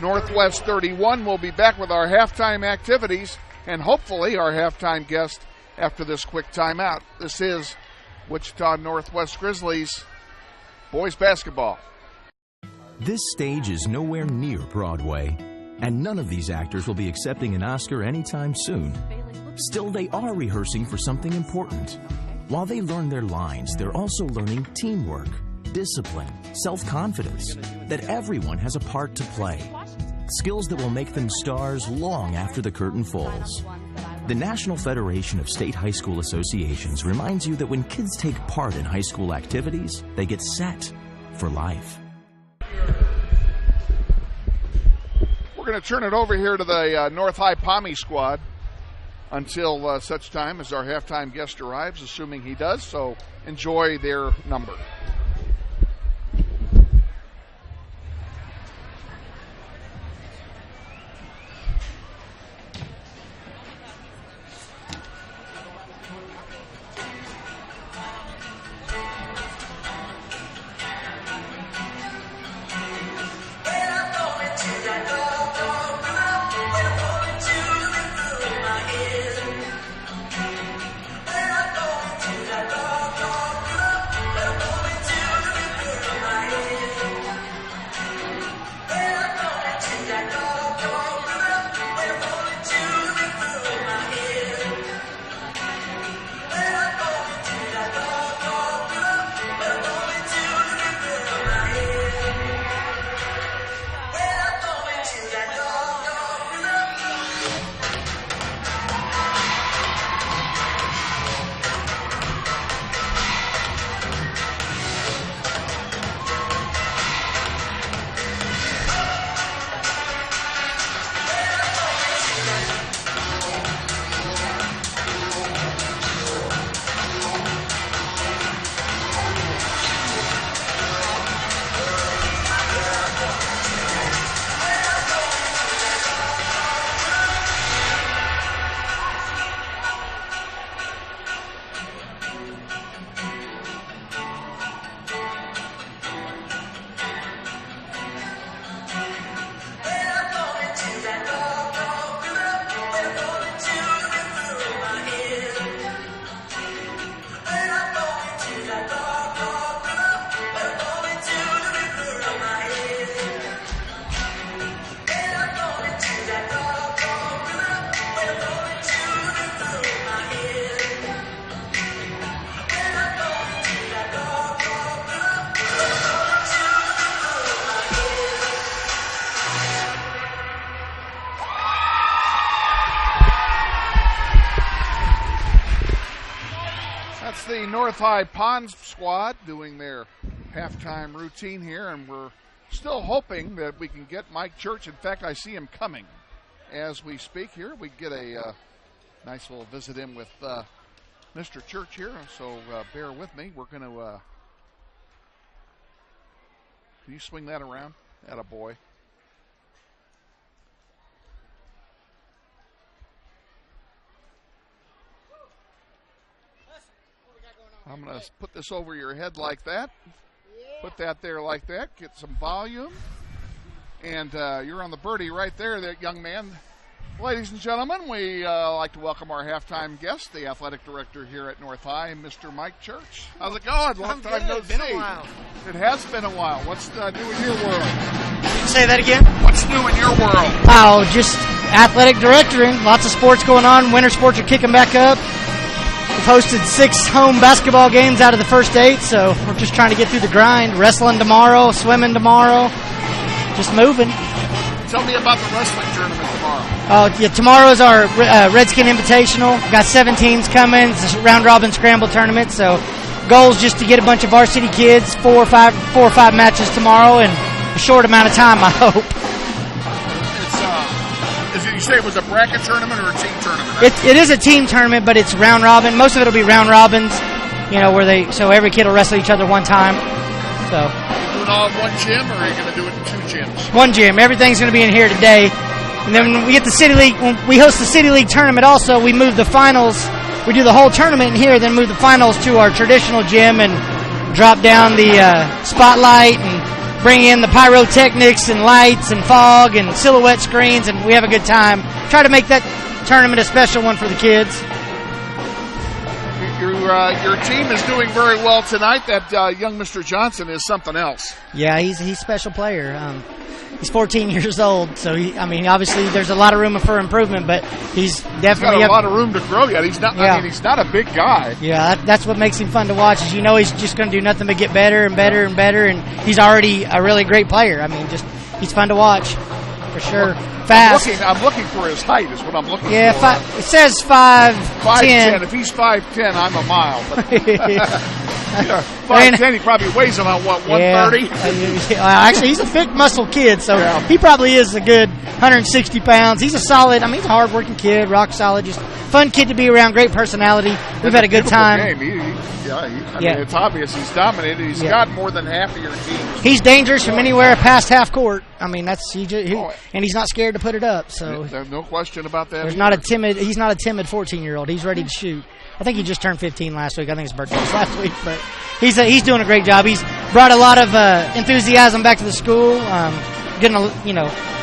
Northwest 31. We'll be back with our halftime activities and hopefully our halftime guest after this quick timeout. This is Wichita Northwest Grizzlies boys basketball. This stage is nowhere near Broadway, and none of these actors will be accepting an Oscar anytime soon. Still, they are rehearsing for something important. While they learn their lines, they're also learning teamwork, discipline, self-confidence, that everyone has a part to play. Skills that will make them stars long after the curtain falls. The National Federation of State High School Associations reminds you that when kids take part in high school activities, they get set for life. We're going to turn it over here to the North High Pommy squad until such time as our halftime guest arrives, assuming he does, so enjoy their number. the North High Pond squad doing their halftime routine here, and we're still hoping that we can get Mike Church. In fact, I see him coming as we speak here. We get a nice little visit in with Mr. Church here, so bear with me. We're going to can you swing that around? Attaboy. I'm going to put this over your head like that. Put that there like that. Get some volume. And you're on the birdie right there, that young man. Ladies and gentlemen, we like to welcome our halftime guest, the athletic director here at North High, Mr. Mike Church. How's it going? Long time no see. Been a while. It has been a while. What's new in your world? Say that again? What's new in your world? Oh, just athletic directoring. Lots of sports going on. Winter sports are kicking back up. We've hosted 6 home basketball games out of the first 8, so we're just trying to get through the grind. Wrestling tomorrow, swimming tomorrow. Just moving. Tell me about the wrestling tournament tomorrow. Oh, yeah, tomorrow's our Redskin Invitational. Got 7 teams coming. It's a round-robin scramble tournament, so goal's just to get a bunch of varsity kids, 4 or 5 matches tomorrow in a short amount of time, I hope. You say it was a bracket tournament or a team tournament? It is a team tournament, but it's round-robin. Most of it will be round-robins, so every kid will wrestle each other one time. So. You doing all in one gym, or are you going to do it in 2 gyms? One gym. Everything's going to be in here today. And then when we get the City League, when we host the City League tournament also, we move the finals. We do the whole tournament in here, then move the finals to our traditional gym and drop down the spotlight and bring in the pyrotechnics and lights and fog and silhouette screens, and we have a good time. Try to make that tournament a special one for the kids. Your team is doing very well tonight. That young Mr. Johnson is something else. Yeah, he's a special player. He's 14 years old, so obviously there's a lot of room for improvement, but he's definitely got a lot of room to grow yet. He's not. Yeah. He's not a big guy. Yeah, that's what makes him fun to watch. Is he's just going to do nothing but get better and better and better, and he's already a really great player. He's fun to watch for sure. Fast. I'm looking for his height. Is what I'm looking for. Yeah, it says 5'10". If he's 5'10", I'm a mile. But 5'10", he probably weighs about 130. Yeah. Actually, he's a thick, muscle kid, so he probably is a good 160 pounds. He's a solid. He's a hard-working kid, rock solid, just fun kid to be around. Great personality. We've had a good time. Game. It's obvious he's dominated. He's got more than half of your team. He's dangerous from anywhere past half court. And he's not scared to put it up. So there's no question about that. He's not a timid 14-year-old. He's ready to shoot. I think he just turned 15 last week. I think his birthday was last week, but he's doing a great job. He's brought a lot of enthusiasm back to the school.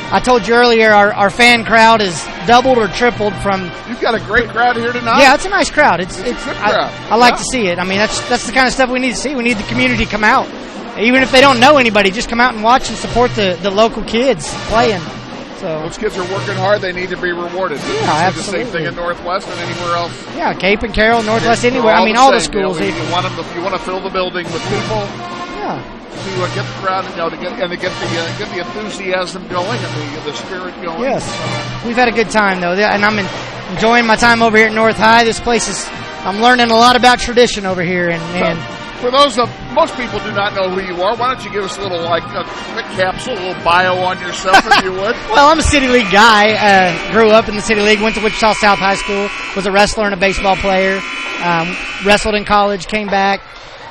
I told you earlier, our fan crowd is doubled or tripled from. You've got a great crowd here tonight. Yeah, it's a nice crowd. It's a good crowd. I like to see it. That's the kind of stuff we need to see. We need the community to come out, even if they don't know anybody. Just come out and watch and support the local kids playing. So those kids are working hard. They need to be rewarded. Yeah, absolutely. The same thing in Northwest and anywhere else. Yeah, Cape and Carroll, Northwest, anywhere. All the schools. You want to fill the building with people. Yeah. To get the crowd, to get the enthusiasm going and the spirit going. Yes, we've had a good time though, and I'm enjoying my time over here at North High. This place I'm learning a lot about tradition over here, and for those most people do not know who you are, why don't you give us a little a quick capsule, a little bio on yourself, if you would? Well, I'm a City League guy. Grew up in the City League, went to Wichita South High School, was a wrestler and a baseball player. Wrestled in college, came back.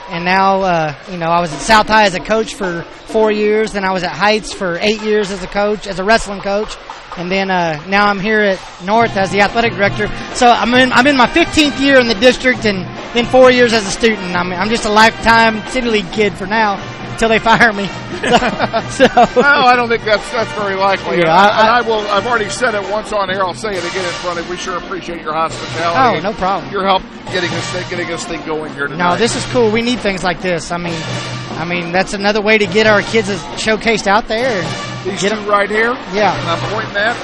And now, I was at South High as a coach for 4 years. Then I was at Heights for 8 years as a wrestling coach. And then now I'm here at North as the athletic director. So I'm in my 15th year in the district, and then 4 years as a student. I'm just a lifetime City League kid for now until they fire me. So well, I don't think that's very likely. Yeah, I've already said it once on air. I'll say it again in front of you. We sure appreciate your hospitality. Oh, no problem. Your help getting this thing going here tonight. No, this is cool. We need things like this. That's another way to get our kids showcased out there. These two right here. Yeah. And I'm pointing at,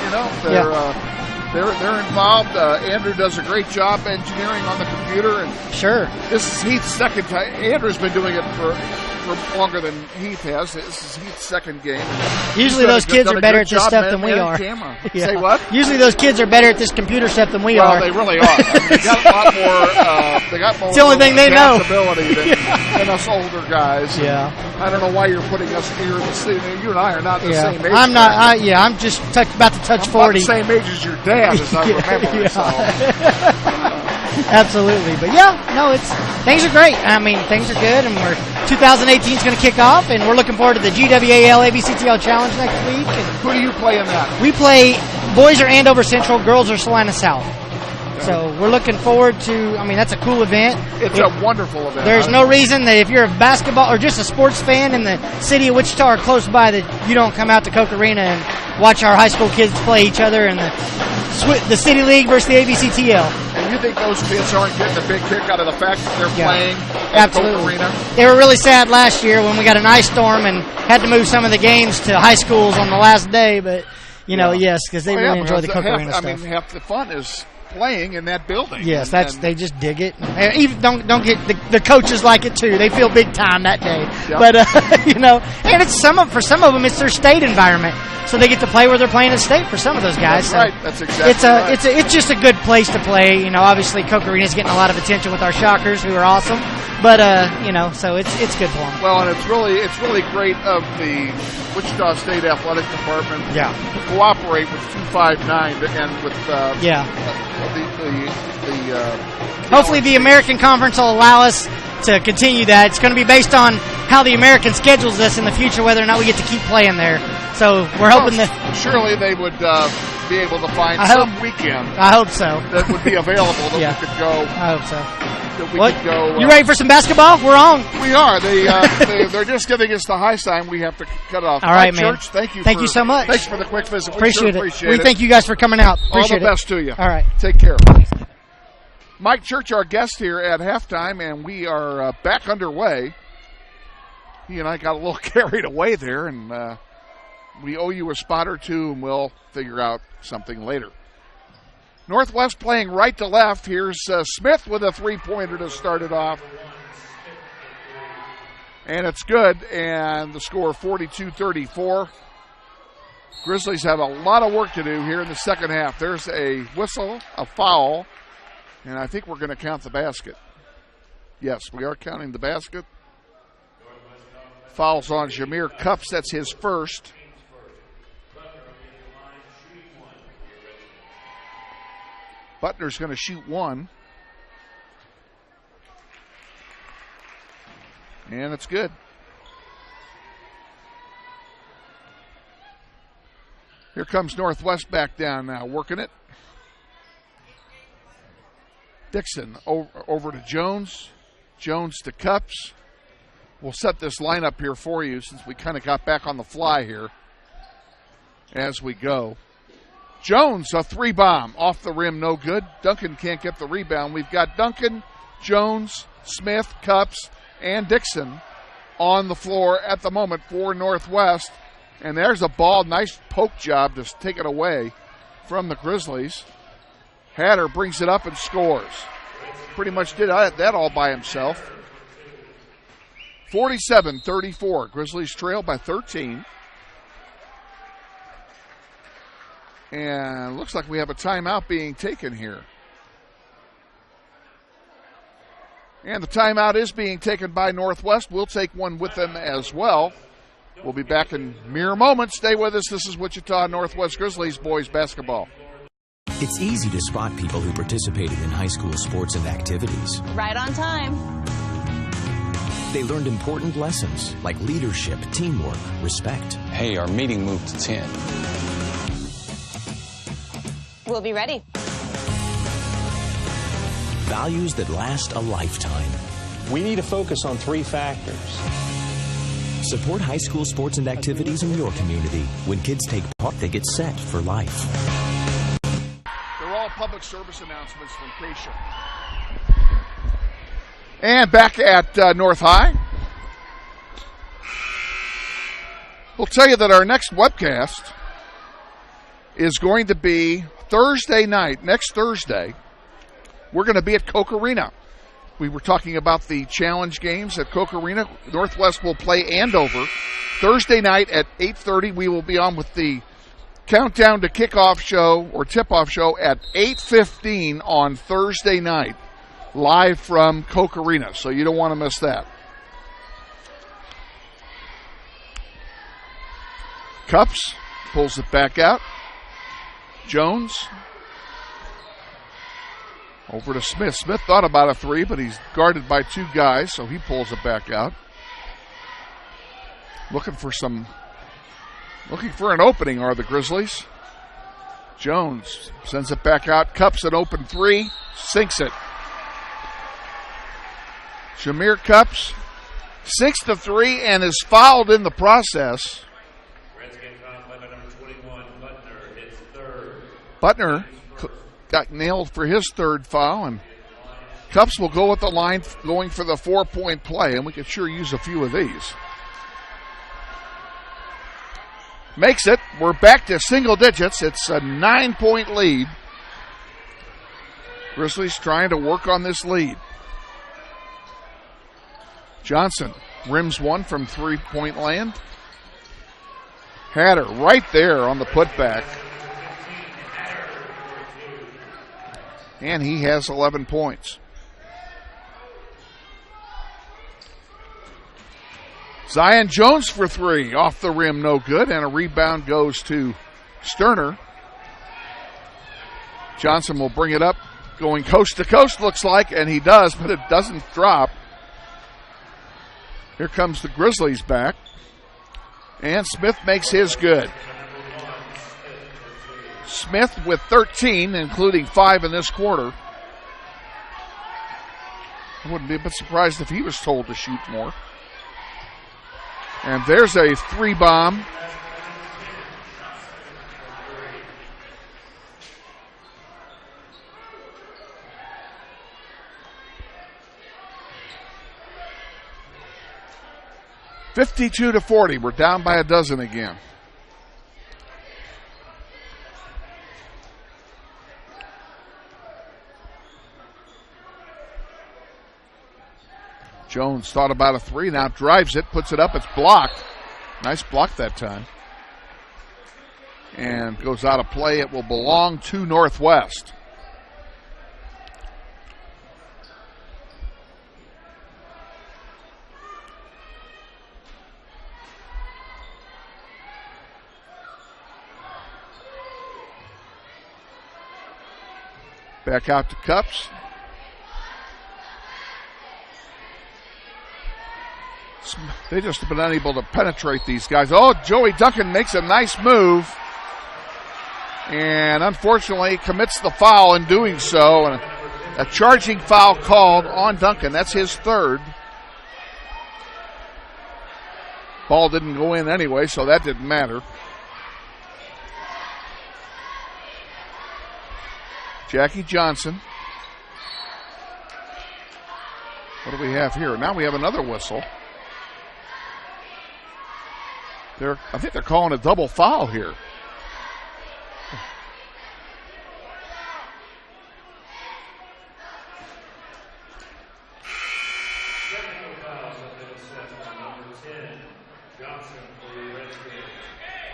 they're involved. Andrew does a great job engineering on the computer. And sure. This is Heath's second time. Andrew's been doing it for for longer than Heath has. This is Heath's second game. Usually those kids are better at this stuff than we are. Yeah. Say what? Usually those kids are better at this computer stuff than we are. Well, they really are. I mean, they got a lot more. They got more. It's the only thing they know. Ability than us older guys. Yeah. I don't know why you're putting us near the city. You and I are not the same age. I'm not. I'm just about to touch 40. About the same age as your dad, as I remember. So. Absolutely, but things are great. I mean, things are good, and 2018 is going to kick off, and we're looking forward to the GWAL ABCTL Challenge next week. And who do you play in that? We play boys are Andover Central, girls are Salina South. So we're looking forward to. I mean, that's a cool event. It's a wonderful event. There's no reason that if you're a basketball or just a sports fan in the city of Wichita or close by that you don't come out to Coke Arena and watch our high school kids play each other in the City League versus the ABCTL. And you think those kids aren't getting a big kick out of the fact that they're playing at Coke Arena? They were really sad last year when we got an ice storm and had to move some of the games to high schools on the last day. But yes, because they really enjoy the Coke Arena stuff. I mean, half the fun is playing in that building. Yes, they just dig it. And even don't get the coaches like it too. They feel big time that day. Yep. But and it's for some of them it's their state environment, so they get to play where they're playing at state for some of those guys. That's right. That's exactly right. It's just a good place to play. Obviously Coke Arena is getting a lot of attention with our Shockers, who are awesome. But so it's good for them. Well, and it's really great of the Wichita State Athletic Department to cooperate with 259 and with hopefully the American Conference will allow us to continue that. It's going to be based on how the American schedules us in the future, whether or not we get to keep playing there. So we're hoping that surely they would be able to find some weekend. I hope so. That would be available that we could go. I hope so. Could go, you ready for some basketball? We're on. We are. They're just giving us the high sign. We have to cut off. All right, man. Church, thank you so much. Thanks for the quick visit. Appreciate it. We thank you guys for coming out. Appreciate All the best to you. All right. Take care. Mike Church, our guest here at halftime, and we are back underway. He and I got a little carried away there, and we owe you a spot or two, and we'll figure out something later. Northwest playing right to left. Here's Smith with a three-pointer to start it off. And it's good, and the score 42-34. Grizzlies have a lot of work to do here in the second half. There's a whistle, a foul, and I think we're going to count the basket. Yes, we are counting the basket. Fouls on Jameer Cups. That's his first. Butner's going to shoot one. And it's good. Here comes Northwest back down now, working it. Dixon over to Jones. Jones to Cups. We'll set this lineup here for you since we kind of got back on the fly here as we go. Jones, a three bomb off the rim, no good. Duncan can't get the rebound. We've got Duncan, Jones, Smith, Cups, and Dixon on the floor at the moment for Northwest. And there's a ball, nice poke job to take it away from the Grizzlies. Hatter brings it up and scores. Pretty much did that all by himself. 47-34. Grizzlies trail by 13. And looks like we have a timeout being taken here. And the timeout is being taken by Northwest. We'll take one with them as well. We'll be back in mere moments. Stay with us. This is Wichita Northwest Grizzlies boys basketball. It's easy to spot people who participated in high school sports and activities. Right on time. They learned important lessons like leadership, teamwork, respect. Hey, our meeting moved to 10. We'll be ready. Values that last a lifetime. We need to focus on three factors. Support high school sports and activities in your community. When kids take part, they get set for life. They're all public service announcements from Keisha. And back at North High. We'll tell you that our next webcast is going to be Thursday night, next Thursday. We're going to be at Coke Arena. We were talking about the challenge games at Koch Arena. Northwest will play Andover Thursday night at 8:30. We will be on with the countdown to kickoff show or tip-off show at 8:15 on Thursday night, live from Koch Arena. So you don't want to miss that. Cups pulls it back out. Jones over to Smith. Smith thought about a three, but he's guarded by two guys, so he pulls it back out. Looking for an opening are the Grizzlies. Jones sends it back out. Cups an open three. Sinks it. Shamir Cups sinks the three and is fouled in the process. Butner got nailed for his third foul, and Cups will go at the line going for the 4-point play, and we could sure use a few of these. Makes it. We're back to single digits. It's a 9-point lead. Grizzlies trying to work on this lead. Johnson rims one from 3-point land. Hatter right there on the putback. And he has 11 points. Zion Jones for three. Off the rim, no good. And a rebound goes to Sterner. Johnson will bring it up. Going coast to coast, looks like. And he does, but it doesn't drop. Here comes the Grizzlies back. And Smith makes his good. Smith with 13, including 5 in this quarter. I wouldn't be a bit surprised if he was told to shoot more. And there's a three bomb. (52-40). We're down by a dozen again. Jones thought about a three, now drives it, puts it up, it's blocked. Nice block that time. And goes out of play. It will belong to Northwest. Back out to Cups. They just have been unable to penetrate these guys. Oh, Joey Duncan makes a nice move. And unfortunately commits the foul in doing so. And a charging foul called on Duncan. That's his third. Ball didn't go in anyway, so that didn't matter. Jackie Johnson. What do we have here? Now we have another whistle. I think they're calling a double foul here. Technical fouls have been assessed on number 10, Johnson for the Redskins.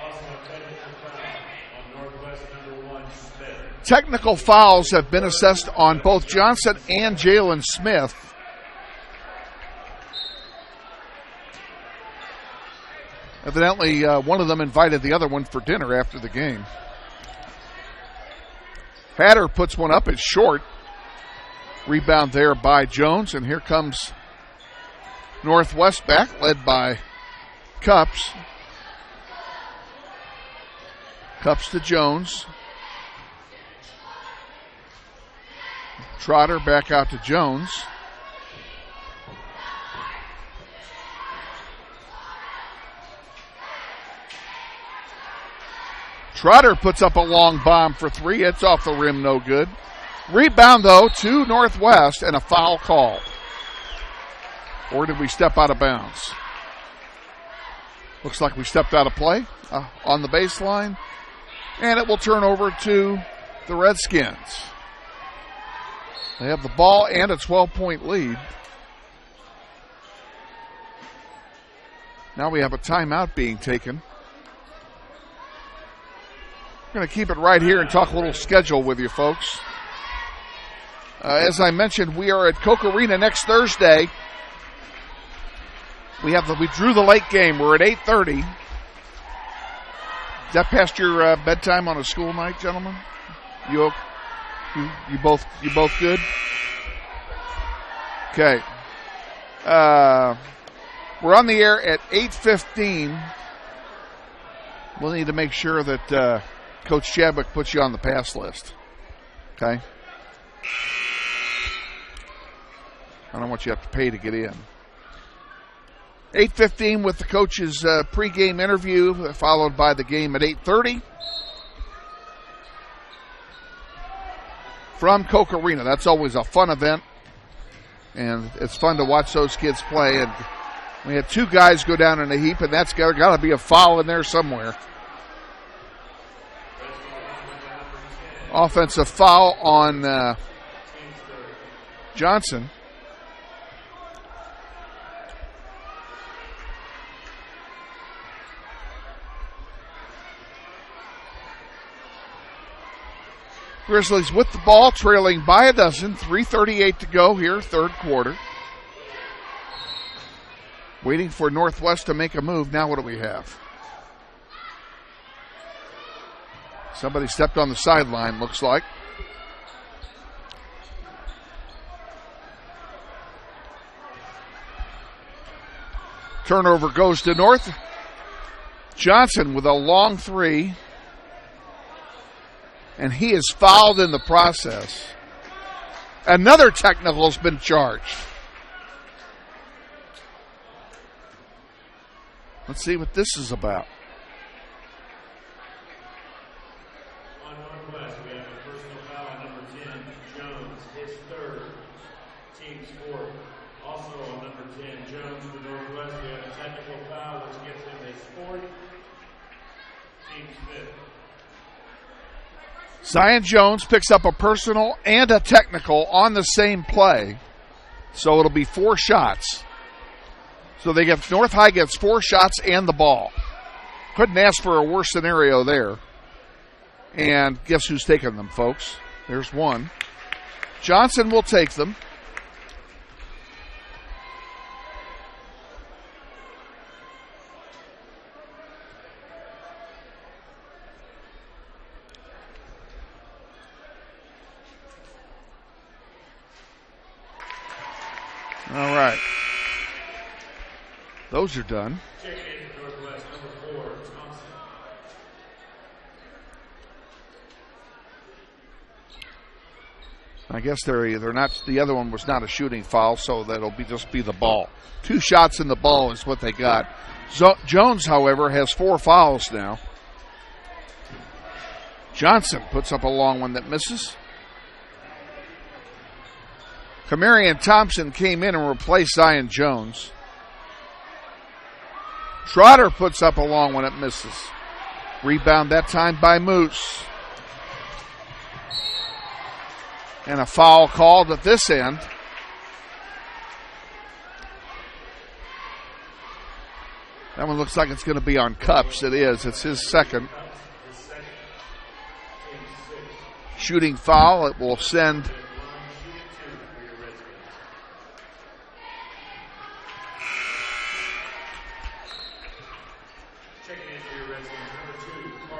Also a technical foul on Northwest number 1, Smith. Technical fouls have been assessed on both Johnson and Jalen Smith. Evidently, one of them invited the other one for dinner after the game. Hatter puts one up. It's short. Rebound there by Jones. And here comes Northwest back, led by Cups. Cups to Jones. Trotter back out to Jones. Trotter puts up a long bomb for three. It's off the rim, no good. Rebound, though, to Northwest, and a foul call. Or did we step out of bounds? Looks like we stepped out of play on the baseline. And it will turn over to the Redskins. They have the ball and a 12-point lead. Now we have a timeout being taken. We're going to keep it right here and talk a little schedule with you folks. As I mentioned, we are at Koch Arena next Thursday. We drew the late game. We're at 8:30. Is that past your bedtime on a school night, gentlemen? You both good? Okay. We're on the air at 8:15. We'll need to make sure that Coach Chadwick puts you on the pass list. Okay? I don't want you to have to pay to get in. 8:15 with the coach's pregame interview, followed by the game at 8:30. From Koch Arena. That's always a fun event. And it's fun to watch those kids play. And we had two guys go down in a heap, and that's got to be a foul in there somewhere. Offensive foul on Johnson. Grizzlies with the ball, trailing by a dozen. 3:38 to go here, third quarter. Waiting for Northwest to make a move. Now what do we have? Somebody stepped on the sideline, looks like. Turnover goes to North. Johnson with a long three. And he is fouled in the process. Another technical has been charged. Let's see what this is about. On Northwest, we have a personal foul on number 10, Jones, his third, team's fourth. Also on number 10, Jones for Northwest, we have a technical foul, which gives him his fourth, team's fifth. Zion Jones picks up a personal and a technical on the same play. So it'll be 4 shots. So North High gets 4 shots and the ball. Couldn't ask for a worse scenario there. And guess who's taking them, folks? There's one. Johnson will take them. All right. Those are done. I guess they're not. The other one was not a shooting foul, so that'll just be the ball. 2 shots in the ball is what they got. Jones, however, has 4 fouls now. Johnson puts up a long one that misses. Kamarian Thompson came in and replaced Zion Jones. Trotter puts up a long one that misses. Rebound that time by Moose. And a foul called at this end. That one looks like it's going to be on Cups. It is. It's his second. Shooting foul. It will send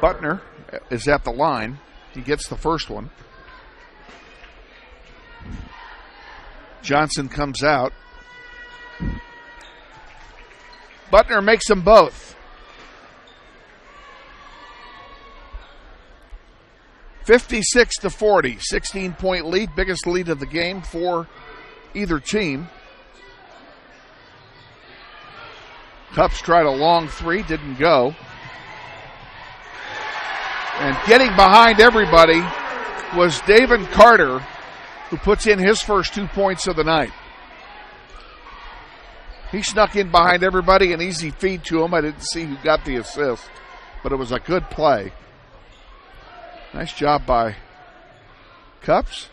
Butner is at the line. He gets the first one. Johnson comes out. Butner makes them both. 56-40, 16-point lead, biggest lead of the game for either team. Cups tried a long three, didn't go. And getting behind everybody was David Carter, who puts in his first 2 points of the night. He snuck in behind everybody, an easy feed to him. I didn't see who got the assist, but it was a good play. Nice job by Cups.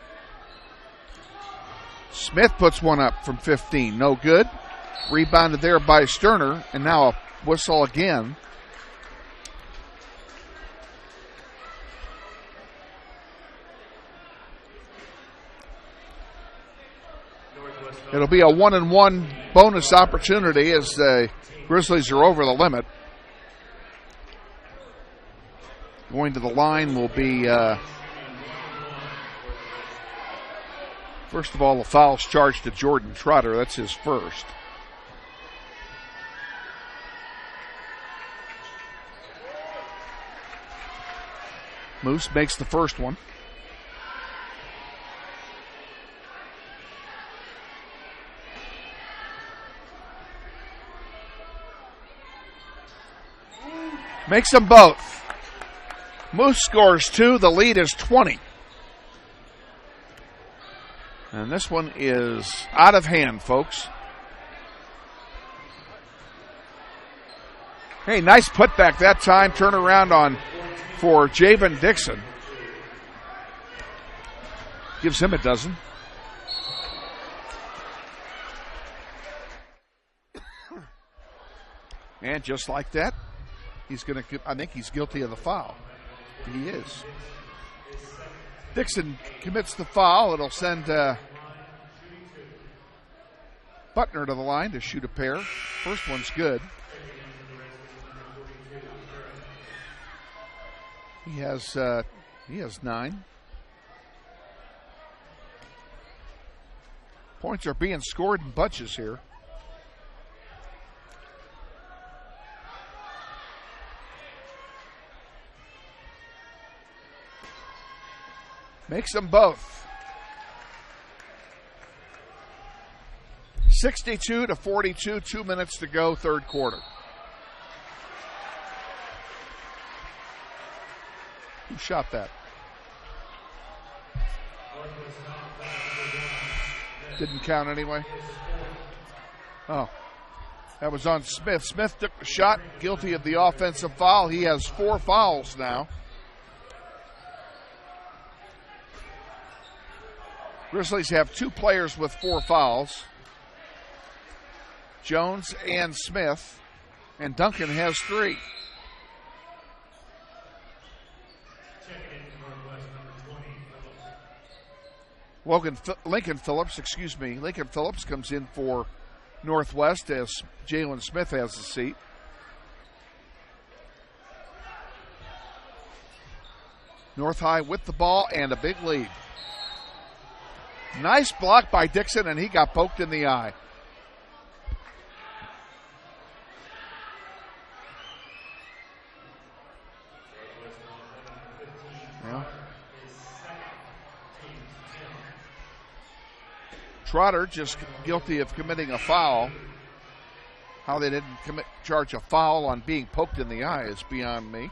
Smith puts one up from 15. No good. Rebounded there by Sterner, and now a whistle again. It'll be a 1-and-1 bonus opportunity as the Grizzlies are over the limit. Going to the line will be, first of all, the foul's charged to Jordan Trotter. That's his first. Moose makes the first one. Makes them both. Moose scores 2. The lead is 20. And this one is out of hand, folks. Hey, nice putback that time. Turnaround on for Javen Dixon. Gives him a dozen. And just like that, I think he's guilty of the foul. He is. Dixon commits the foul. It'll send Butner to the line to shoot a pair. First one's good. He has 9. Points are being scored in bunches here. Makes them both. 62-42, 2 minutes to go, third quarter. Who shot that? Didn't count anyway. Oh, that was on Smith. Smith took the shot, guilty of the offensive foul. He has 4 fouls now. Grizzlies have 2 players with 4 fouls. Jones and Smith, and Duncan has 3. Lincoln Phillips comes in for Northwest as Jalen Smith has the seat. North High with the ball and a big lead. Nice block by Dixon, and he got poked in the eye. Well, Trotter just guilty of committing a foul. How they didn't charge a foul on being poked in the eye is beyond me.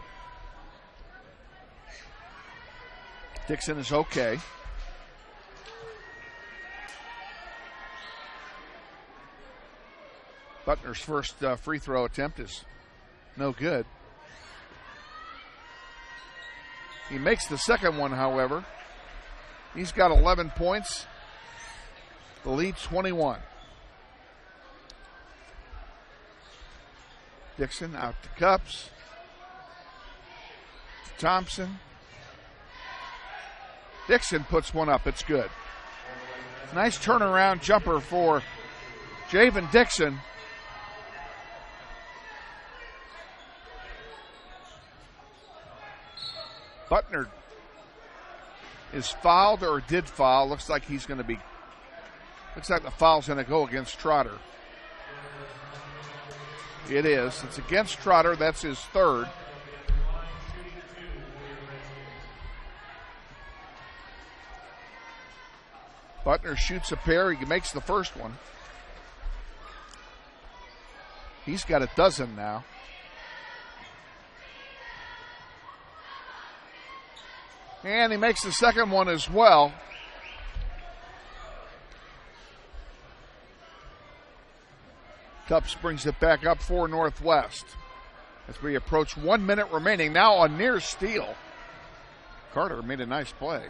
Dixon is okay. Butner's first free throw attempt is no good. He makes the second one, however. He's got 11 points. The lead 21. Dixon out to Cups. To Thompson. Dixon puts one up. It's good. Nice turnaround jumper for Javen Dixon. Butner is fouled or did foul. Looks like the foul's going to go against Trotter. It is. It's against Trotter. That's his third. Butner shoots a pair. He makes the first one. He's got a dozen now. And he makes the second one as well. Cups brings it back up for Northwest. As we approach 1 minute remaining. Now a near steal. Carter made a nice play.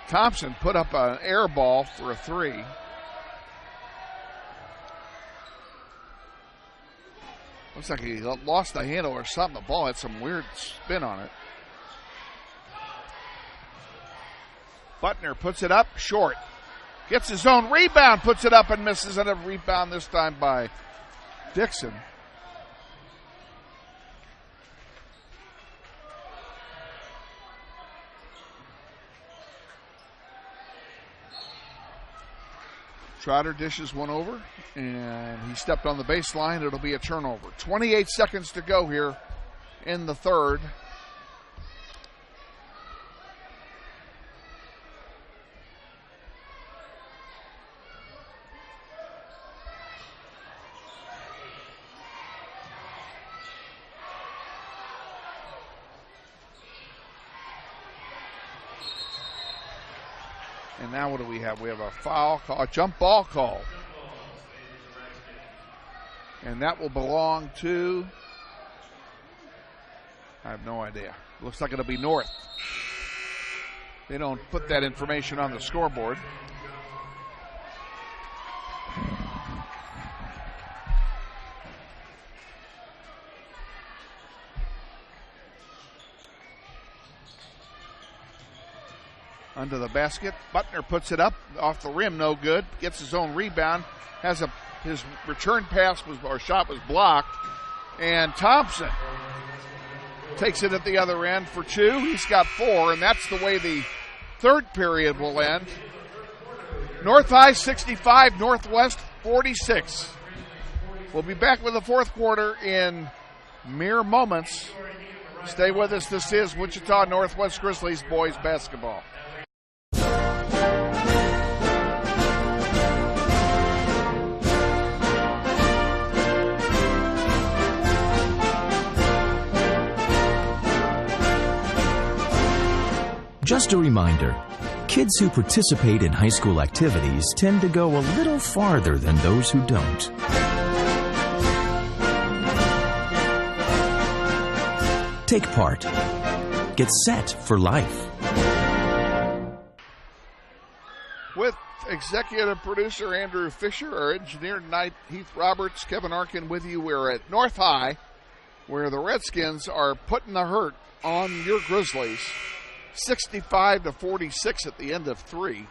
Thompson put up an air ball for a three. Looks like he lost the handle or something. The ball had some weird spin on it. Butner puts it up short. Gets his own rebound, puts it up and misses, and a rebound this time by Dixon. Trotter dishes one over, and he stepped on the baseline. It'll be a turnover. 28 seconds to go here in the third. And now what do we have? We have a foul call, a jump ball call. And that will belong to, I have no idea. Looks like it'll be North. They don't put that information on the scoreboard. Under the basket, Butner puts it up off the rim, no good. Gets his own rebound. His return pass shot was blocked, and Thompson takes it at the other end for two. He's got four, and that's the way the third period will end. North High 65, Northwest 46. We'll be back with the fourth quarter in mere moments. Stay with us. This is Wichita Northwest Grizzlies boys basketball. Just a reminder, kids who participate in high school activities tend to go a little farther than those who don't. Take part. Get set for life. With executive producer Andrew Fisher, our engineer tonight, Heath Roberts, Kevin Arkin with you. We're at North High, where the Redskins are putting the hurt on your Grizzlies. 65-46 at the end of three.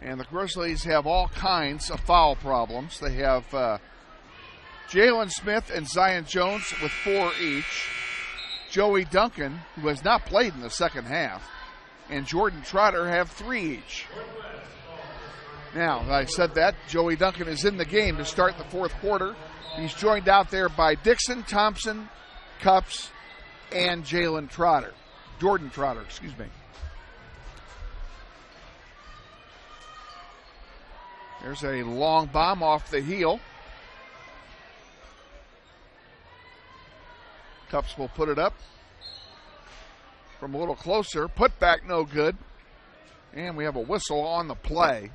And the Grizzlies have all kinds of foul problems. They have Jalen Smith and Zion Jones with 4 each. Joey Duncan, who has not played in the second half, and Jordan Trotter have 3 each. Now, I said that, Joey Duncan is in the game to start the fourth quarter. He's joined out there by Dixon, Thompson, Cups, and Jordan Trotter, excuse me. There's a long bomb off the heel. Cups will put it up from a little closer. Put back no good. And we have a whistle on the play.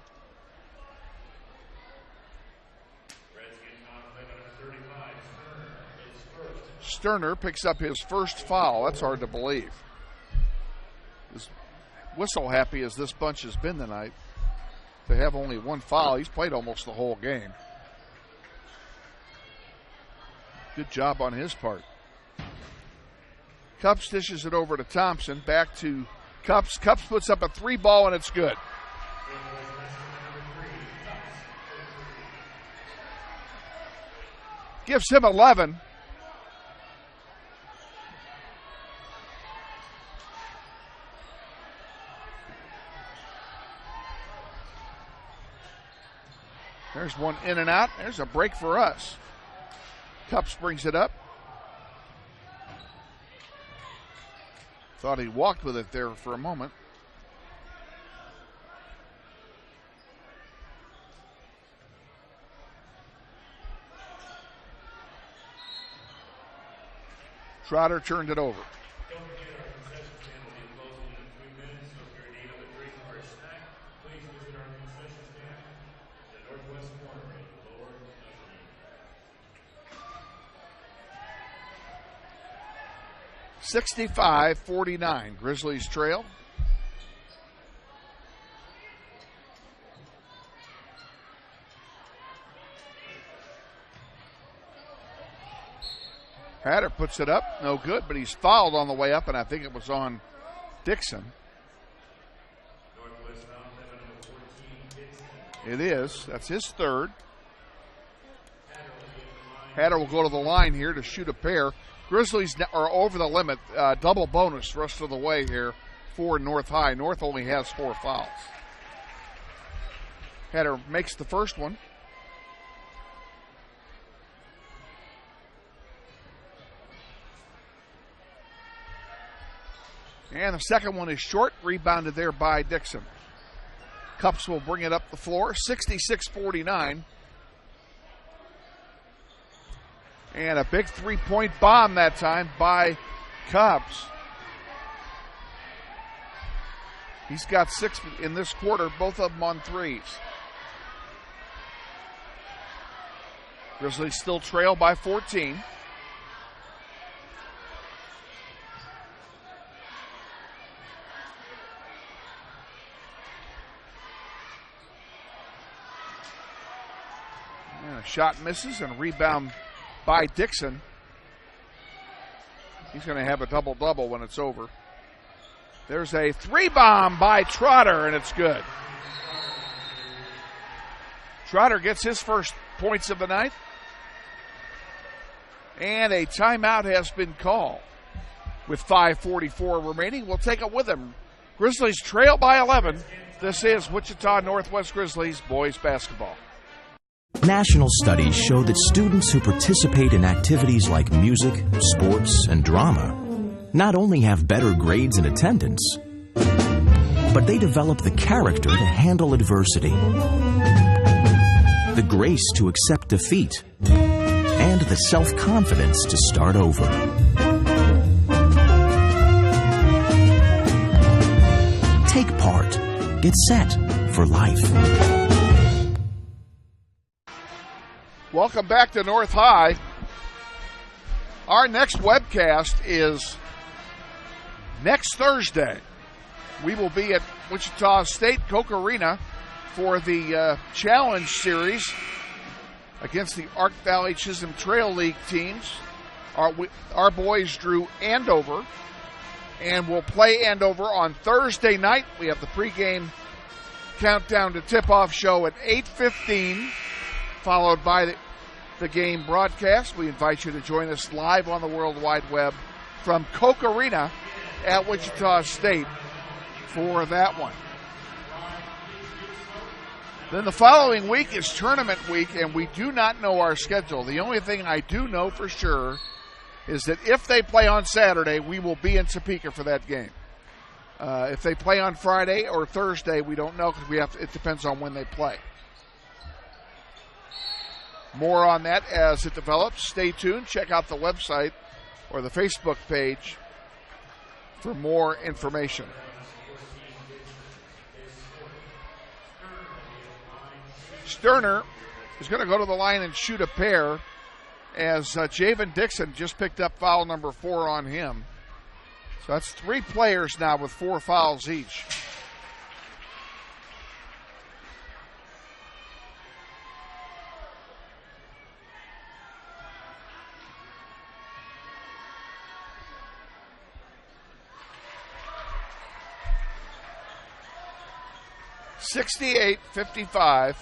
Sterner picks up his first foul. That's hard to believe. As whistle happy as this bunch has been tonight, to have only 1 foul. He's played almost the whole game. Good job on his part. Cups dishes it over to Thompson. Back to Cups. Cups puts up a 3 ball, and it's good. Gives him 11. There's one in and out. There's a break for us. Cups brings it up. Thought he walked with it there for a moment. Trotter turned it over. 65-49. Grizzlies trail. Hatter puts it up. No good, but he's fouled on the way up, and I think it was on Dixon. It is. That's his third. Hatter will go to the line here to shoot a pair. Grizzlies are over the limit. Double bonus rest of the way here for North High. North only has 4 fouls. Hatter makes the first one. And the second one is short, rebounded there by Dixon. Cups will bring it up the floor, 66-49. And a big three-point bomb that time by Cups. He's got 6 in this quarter, both of them on threes. Grizzlies still trail by 14. And a shot misses and a rebound by Dixon. He's going to have a double-double when it's over. There's a 3-bomb by Trotter, and it's good. Trotter gets his first points of the night. And a timeout has been called. With 5:44 remaining, we'll take it with him. Grizzlies trail by 11. This is Wichita Northwest Grizzlies boys basketball. National studies show that students who participate in activities like music, sports, and drama not only have better grades and attendance, but they develop the character to handle adversity, the grace to accept defeat, and the self-confidence to start over. Take part. Get set for life. Welcome back to North High. Our next webcast is next Thursday. We will be at Wichita State Coke Arena for the Challenge Series against the Ark Valley Chisholm Trail League teams. Our boys drew Andover, and we'll play Andover on Thursday night. We have the pregame countdown to tip-off show at 8:15. Followed by the game broadcast. We invite you to join us live on the World Wide Web from Coke Arena at Wichita State for that one. Then the following week is tournament week, and we do not know our schedule. The only thing I do know for sure is that if they play on Saturday, we will be in Topeka for that game. If they play on Friday or Thursday, we don't know because it depends on when they play. More on that as it develops. Stay tuned. Check out the website or the Facebook page for more information. Sterner is going to go to the line and shoot a pair as Javen Dixon just picked up foul number 4 on him. So that's 3 players now with 4 fouls each. (68-55).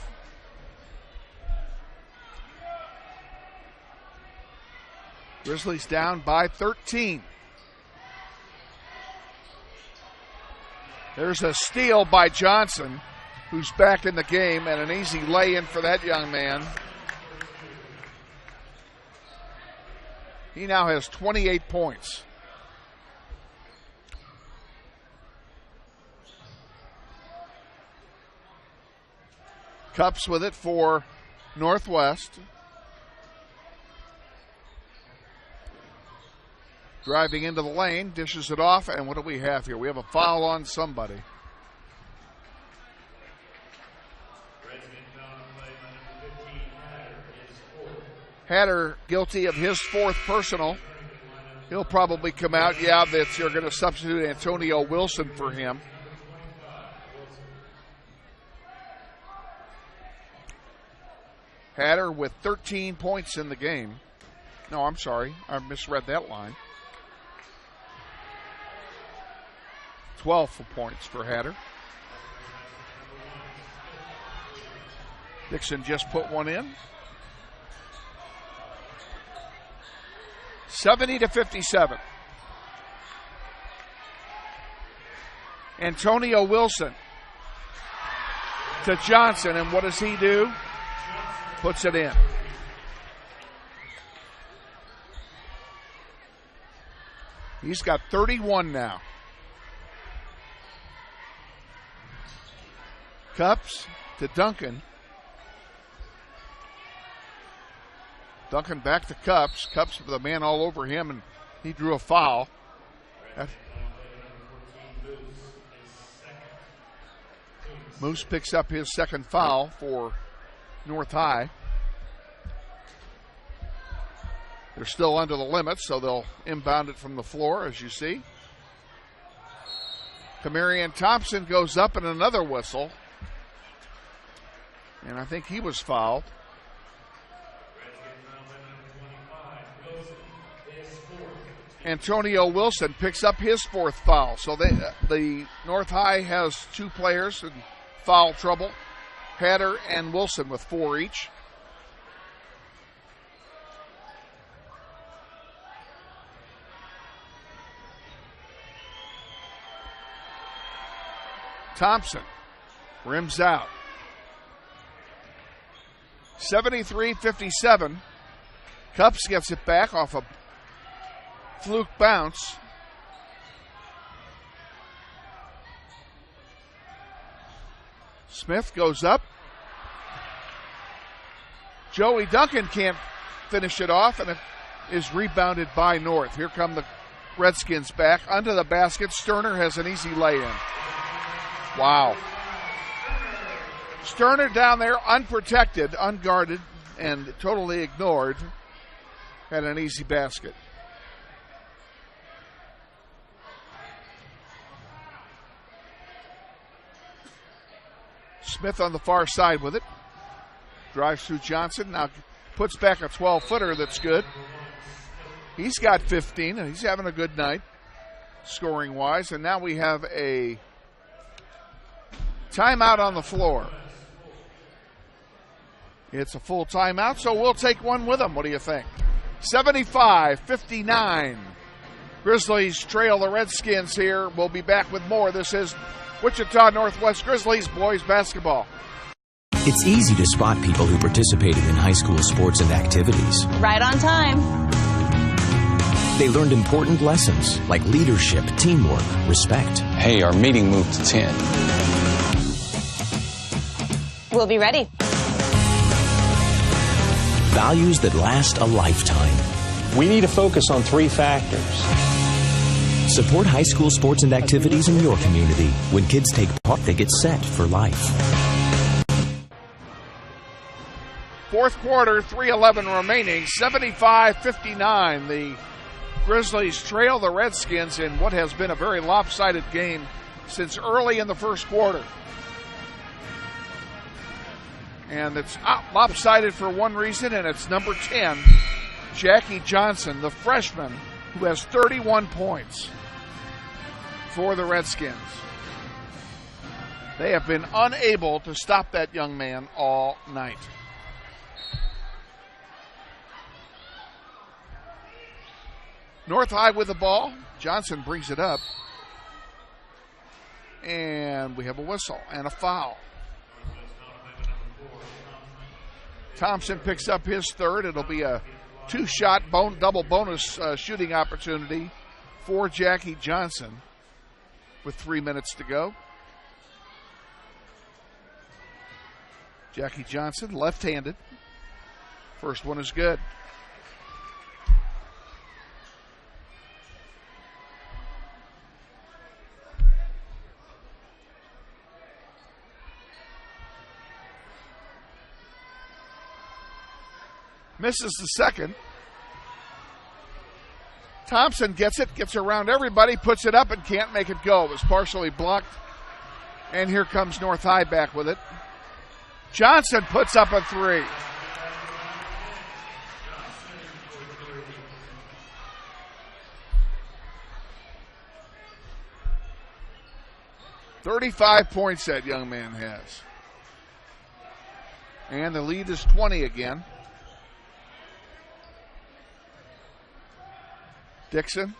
Grizzlies down by 13. There's a steal by Johnson, who's back in the game, and an easy lay-in for that young man. He now has 28 points. Cups with it for Northwest. Driving into the lane, dishes it off, and what do we have here? We have a foul on somebody. Hatter guilty of his 4th personal. He'll probably come out. Yeah, they're going to substitute Antonio Wilson for him. Hatter with 13 points in the game. No, I'm sorry. I misread that line. 12 points for Hatter. Dixon just put one in. 70-57. Antonio Wilson to Johnson, and what does he do? Puts it in. He's got 31 now. Cups to Duncan. Duncan back to Cups. Cups with a man all over him, and he drew a foul. Moose picks up his second foul for North High. They're still under the limit, so they'll inbound it from the floor, as you see. Kamarian Thompson goes up and another whistle. And I think he was fouled. Antonio Wilson picks up his fourth foul. So the North High has two players in foul trouble. Hatter and Wilson with 4 each. Thompson rims out. 73-57. Cups gets it back off a fluke bounce. Smith goes up. Joey Duncan can't finish it off, and it is rebounded by North. Here come the Redskins back under the basket. Sterner has an easy lay-in. Wow. Sterner down there unprotected, unguarded, and totally ignored. Had an easy basket. Smith on the far side with it. Drives through Johnson. Now puts back a 12-footer that's good. He's got 15, and he's having a good night scoring-wise. And now we have a timeout on the floor. It's a full timeout, so we'll take one with them. What do you think? 75-59. Grizzlies trail the Redskins here. We'll be back with more. This is Wichita Northwest Grizzlies boys basketball. It's easy to spot people who participated in high school sports and activities. Right on time. They learned important lessons like leadership, teamwork, respect. Hey, our meeting moved to 10. We'll be ready. Values that last a lifetime. We need to focus on 3 factors. Support high school sports and activities in your community. When kids take part, they get set for life. Fourth quarter, 3:11 remaining, 75-59. The Grizzlies trail the Redskins in what has been a very lopsided game since early in the first quarter. And it's lopsided for one reason, and it's number 10, Jackie Johnson, the freshman, who has 31 points for the Redskins. They have been unable to stop that young man all night. North High with the ball. Johnson brings it up. And we have a whistle and a foul. Thompson picks up his third. It'll be a 2-shot double bonus shooting opportunity for Jackie Johnson with 3 minutes to go. Jackie Johnson, left-handed. First one is good. Misses the second. Thompson gets it, gets around everybody, puts it up, and can't make it go. It was partially blocked. And here comes North High back with it. Johnson puts up a three. "35 points that young man has. And the lead is 20 again. Dixon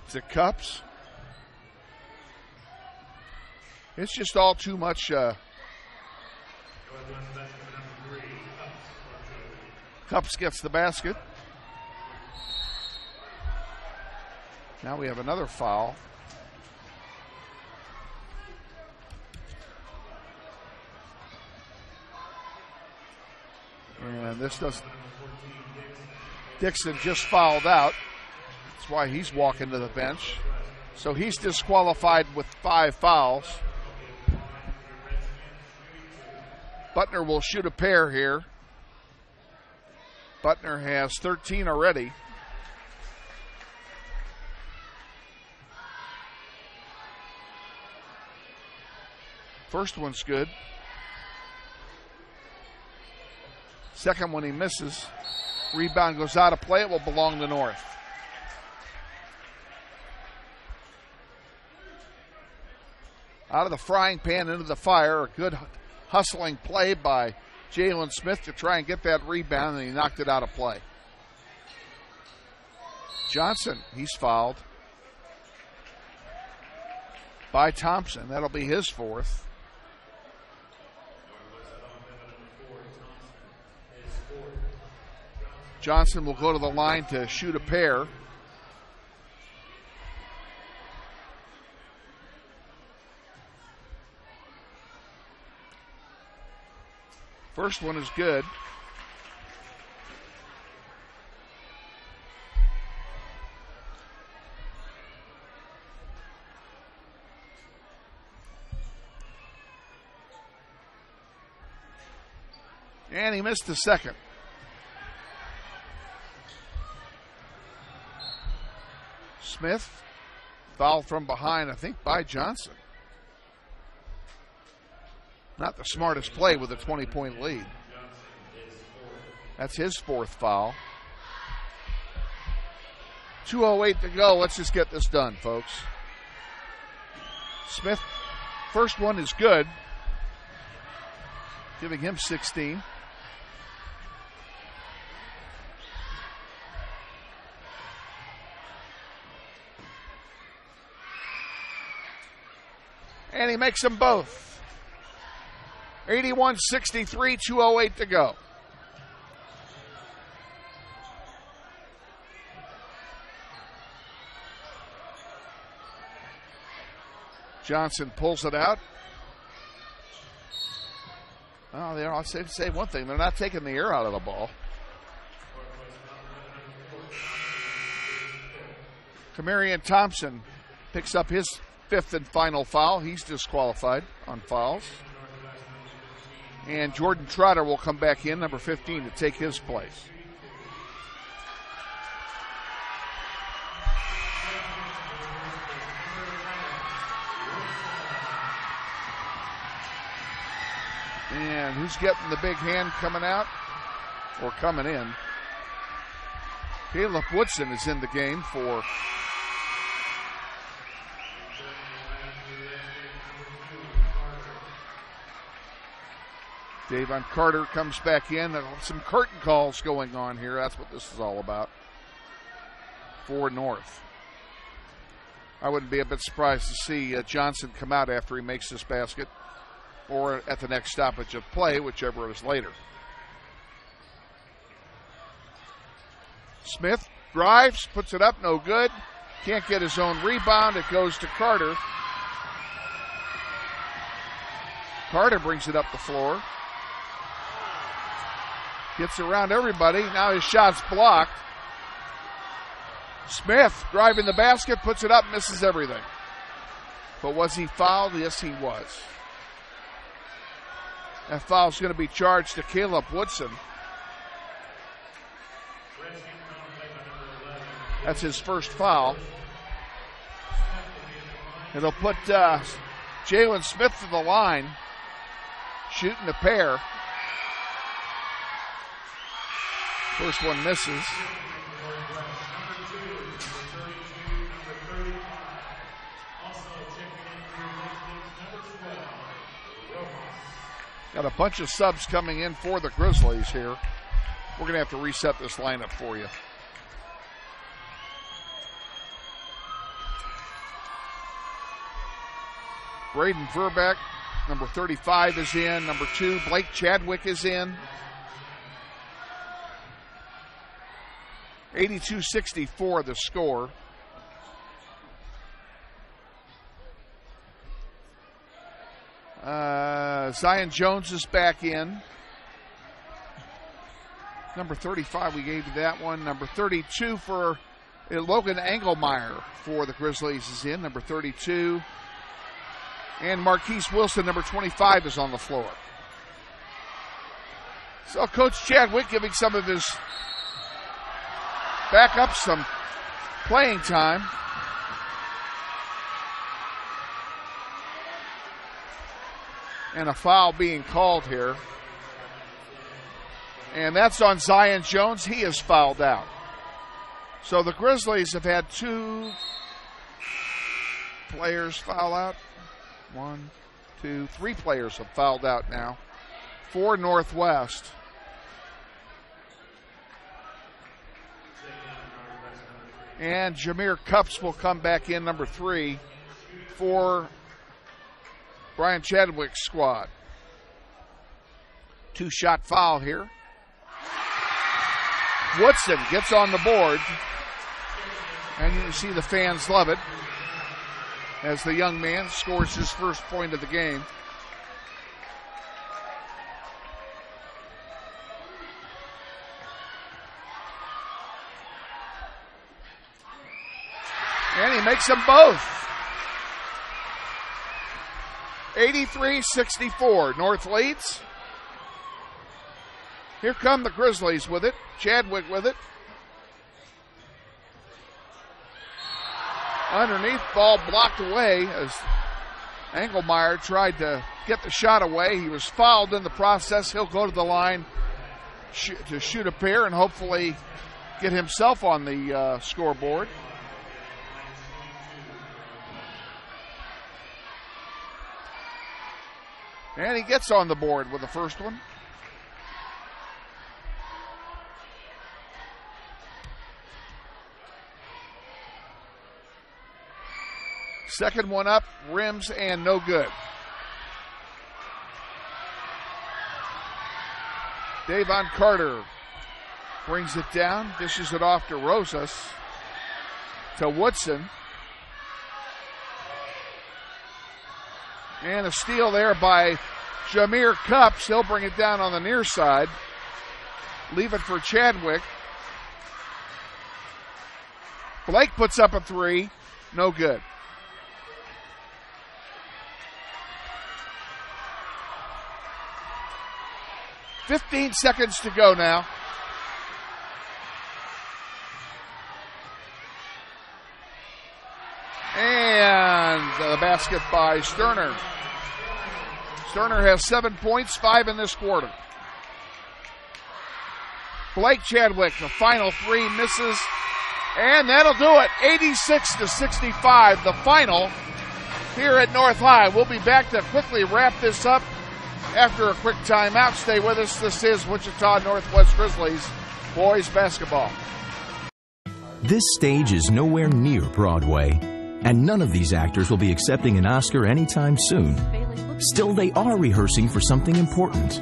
to Cups. It's just all too much. Cups gets the basket. Now we have another foul. And this does. Dixon just fouled out. That's why he's walking to the bench. So he's disqualified with 5 fouls. Butner will shoot a pair here. Butner has 13 already. First one's good. Second one he misses. Rebound goes out of play. It will belong to North. Out of the frying pan into the fire. A good hustling play by Jalen Smith to try and get that rebound, and he knocked it out of play. Johnson, he's fouled by Thompson. That'll be his 4th. Johnson will go to the line to shoot a pair. First one is good. And he missed the second. Smith, fouled from behind, I think, by Johnson. Not the smartest play with a 20-point lead. That's his 4th foul. 2:08 to go. Let's just get this done, folks. Smith, first one is good, giving him 16. And he makes them both. 81-63, 2:08 to go. Johnson pulls it out. Oh, I'll say one thing. They're not taking the air out of the ball. Kamarian Thompson picks up his 5th and final foul. He's disqualified on fouls. And Jordan Trotter will come back in, number 15, to take his place. And who's getting the big hand coming out? Or coming in? Caleb Woodson is in the game for Davon Carter comes back in. There's some curtain calls going on here. That's what this is all about for North. I wouldn't be a bit surprised to see Johnson come out after he makes this basket or at the next stoppage of play, whichever is later. Smith drives, puts it up, no good. Can't get his own rebound. It goes to Carter. Carter brings it up the floor. Gets around everybody. Now his shot's blocked. Smith driving the basket, puts it up, misses everything. But was he fouled? Yes, he was. That foul's going to be charged to Caleb Woodson. That's his first foul. It'll put Jalen Smith to the line, shooting a pair. First one misses. Got a bunch of subs coming in for the Grizzlies here. We're going to have to reset this lineup for you. Braden Verbeck, number 35, is in. Number 2, Blake Chadwick is in. 82-64 the score. Zion Jones is back in. Number 35, we gave you that one. Number 32 for Logan Engelmeyer for the Grizzlies is in. Number 32. And Marquise Wilson, number 25, is on the floor. So Coach Chadwick giving some of his backups some playing time. And a foul being called here. And that's on Zion Jones. He is fouled out. So the Grizzlies have had 2 players foul out. 1, 2, 3 players have fouled out now for Northwest. And Jameer Cups will come back in, number 3, for Brian Chadwick's squad. 2-shot foul here. Woodson gets on the board. And you see the fans love it as the young man scores his first point of the game. And he makes them both. 83-64, North leads. Here come the Grizzlies with it. Chadwick with it. Underneath, ball blocked away as Engelmeyer tried to get the shot away. He was fouled in the process. He'll go to the line to shoot a pair and hopefully get himself on the scoreboard. And he gets on the board with the first one. Second one up, rims and no good. Davon Carter brings it down, dishes it off to Rosas, to Woodson. And a steal there by Jameer Cups. He'll bring it down on the near side. Leave it for Chadwick. Blake puts up a 3. No good. $15 seconds to go now. And the basket by Sterner. Sterner has 7 points, 5 in this quarter. Blake Chadwick, the final 3, misses. And that'll do it. 86-65, the final here at North High. We'll be back to quickly wrap this up after a quick timeout. Stay with us. This is Wichita Northwest Grizzlies boys basketball. This stage is nowhere near Broadway, and none of these actors will be accepting an Oscar anytime soon. Still, they are rehearsing for something important.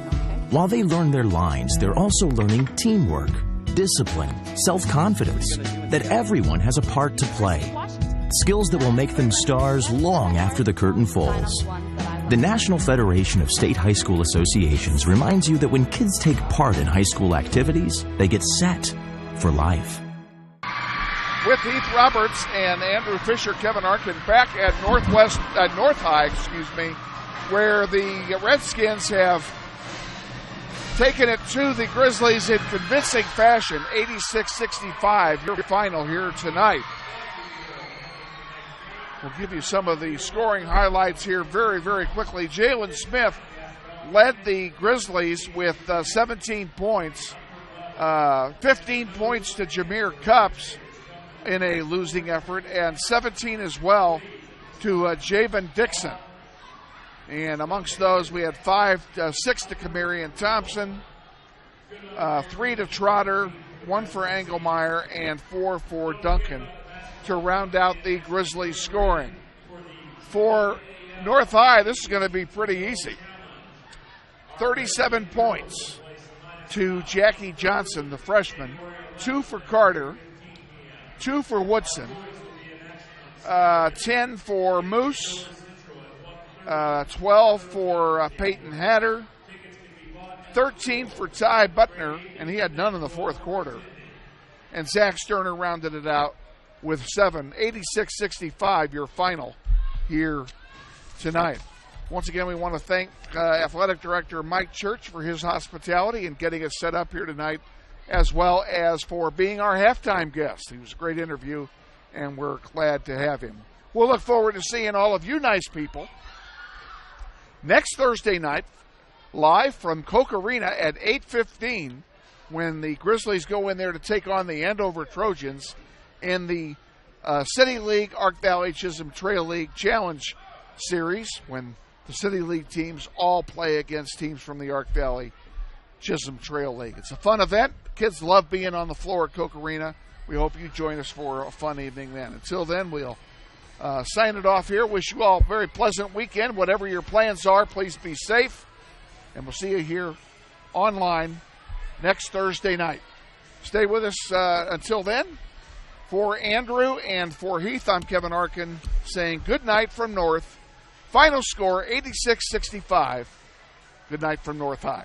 While they learn their lines, they're also learning teamwork, discipline, self-confidence, that everyone has a part to play. Skills that will make them stars long after the curtain falls. The National Federation of State High School Associations reminds you that when kids take part in high school activities, they get set for life. With Heath Roberts and Andrew Fisher, Kevin Arkin back at North High, where the Redskins have taking it to the Grizzlies in convincing fashion, 86-65, your final here tonight. We'll give you some of the scoring highlights here very, very quickly. Jalen Smith led the Grizzlies with 17 points, 15 points to Jameer Cups in a losing effort, and 17 as well to Javen Dixon. And amongst those, we had 6 to Kamarian Thompson, 3 to Trotter, 1 for Engelmeyer, and 4 for Duncan to round out the Grizzlies scoring. For North High, this is going to be pretty easy. 37 points to Jackie Johnson, the freshman, 2 for Carter, 2 for Woodson, 10 for Moose, 12 for Peyton Hatter, 13 for Ty Butner, and he had none in the fourth quarter. And Zach Sterner rounded it out with 7. 86-65, your final here tonight. Once again, we want to thank Athletic Director Mike Church for his hospitality and getting us set up here tonight, as well as for being our halftime guest. He was a great interview, and we're glad to have him. We'll look forward to seeing all of you nice people next Thursday night, live from Koch Arena at 8:15, when the Grizzlies go in there to take on the Andover Trojans in the City League Arc Valley Chisholm Trail League Challenge Series, when the City League teams all play against teams from the Arc Valley Chisholm Trail League. It's a fun event. Kids love being on the floor at Koch Arena. We hope you join us for a fun evening then. Until then, we'll sign it off here. Wish you all a very pleasant weekend. Whatever your plans are, please be safe. And we'll see you here online next Thursday night. Stay with us until then. For Andrew and for Heath, I'm Kevin Arkin saying good night from North. Final score, 86-65. Good night from North High.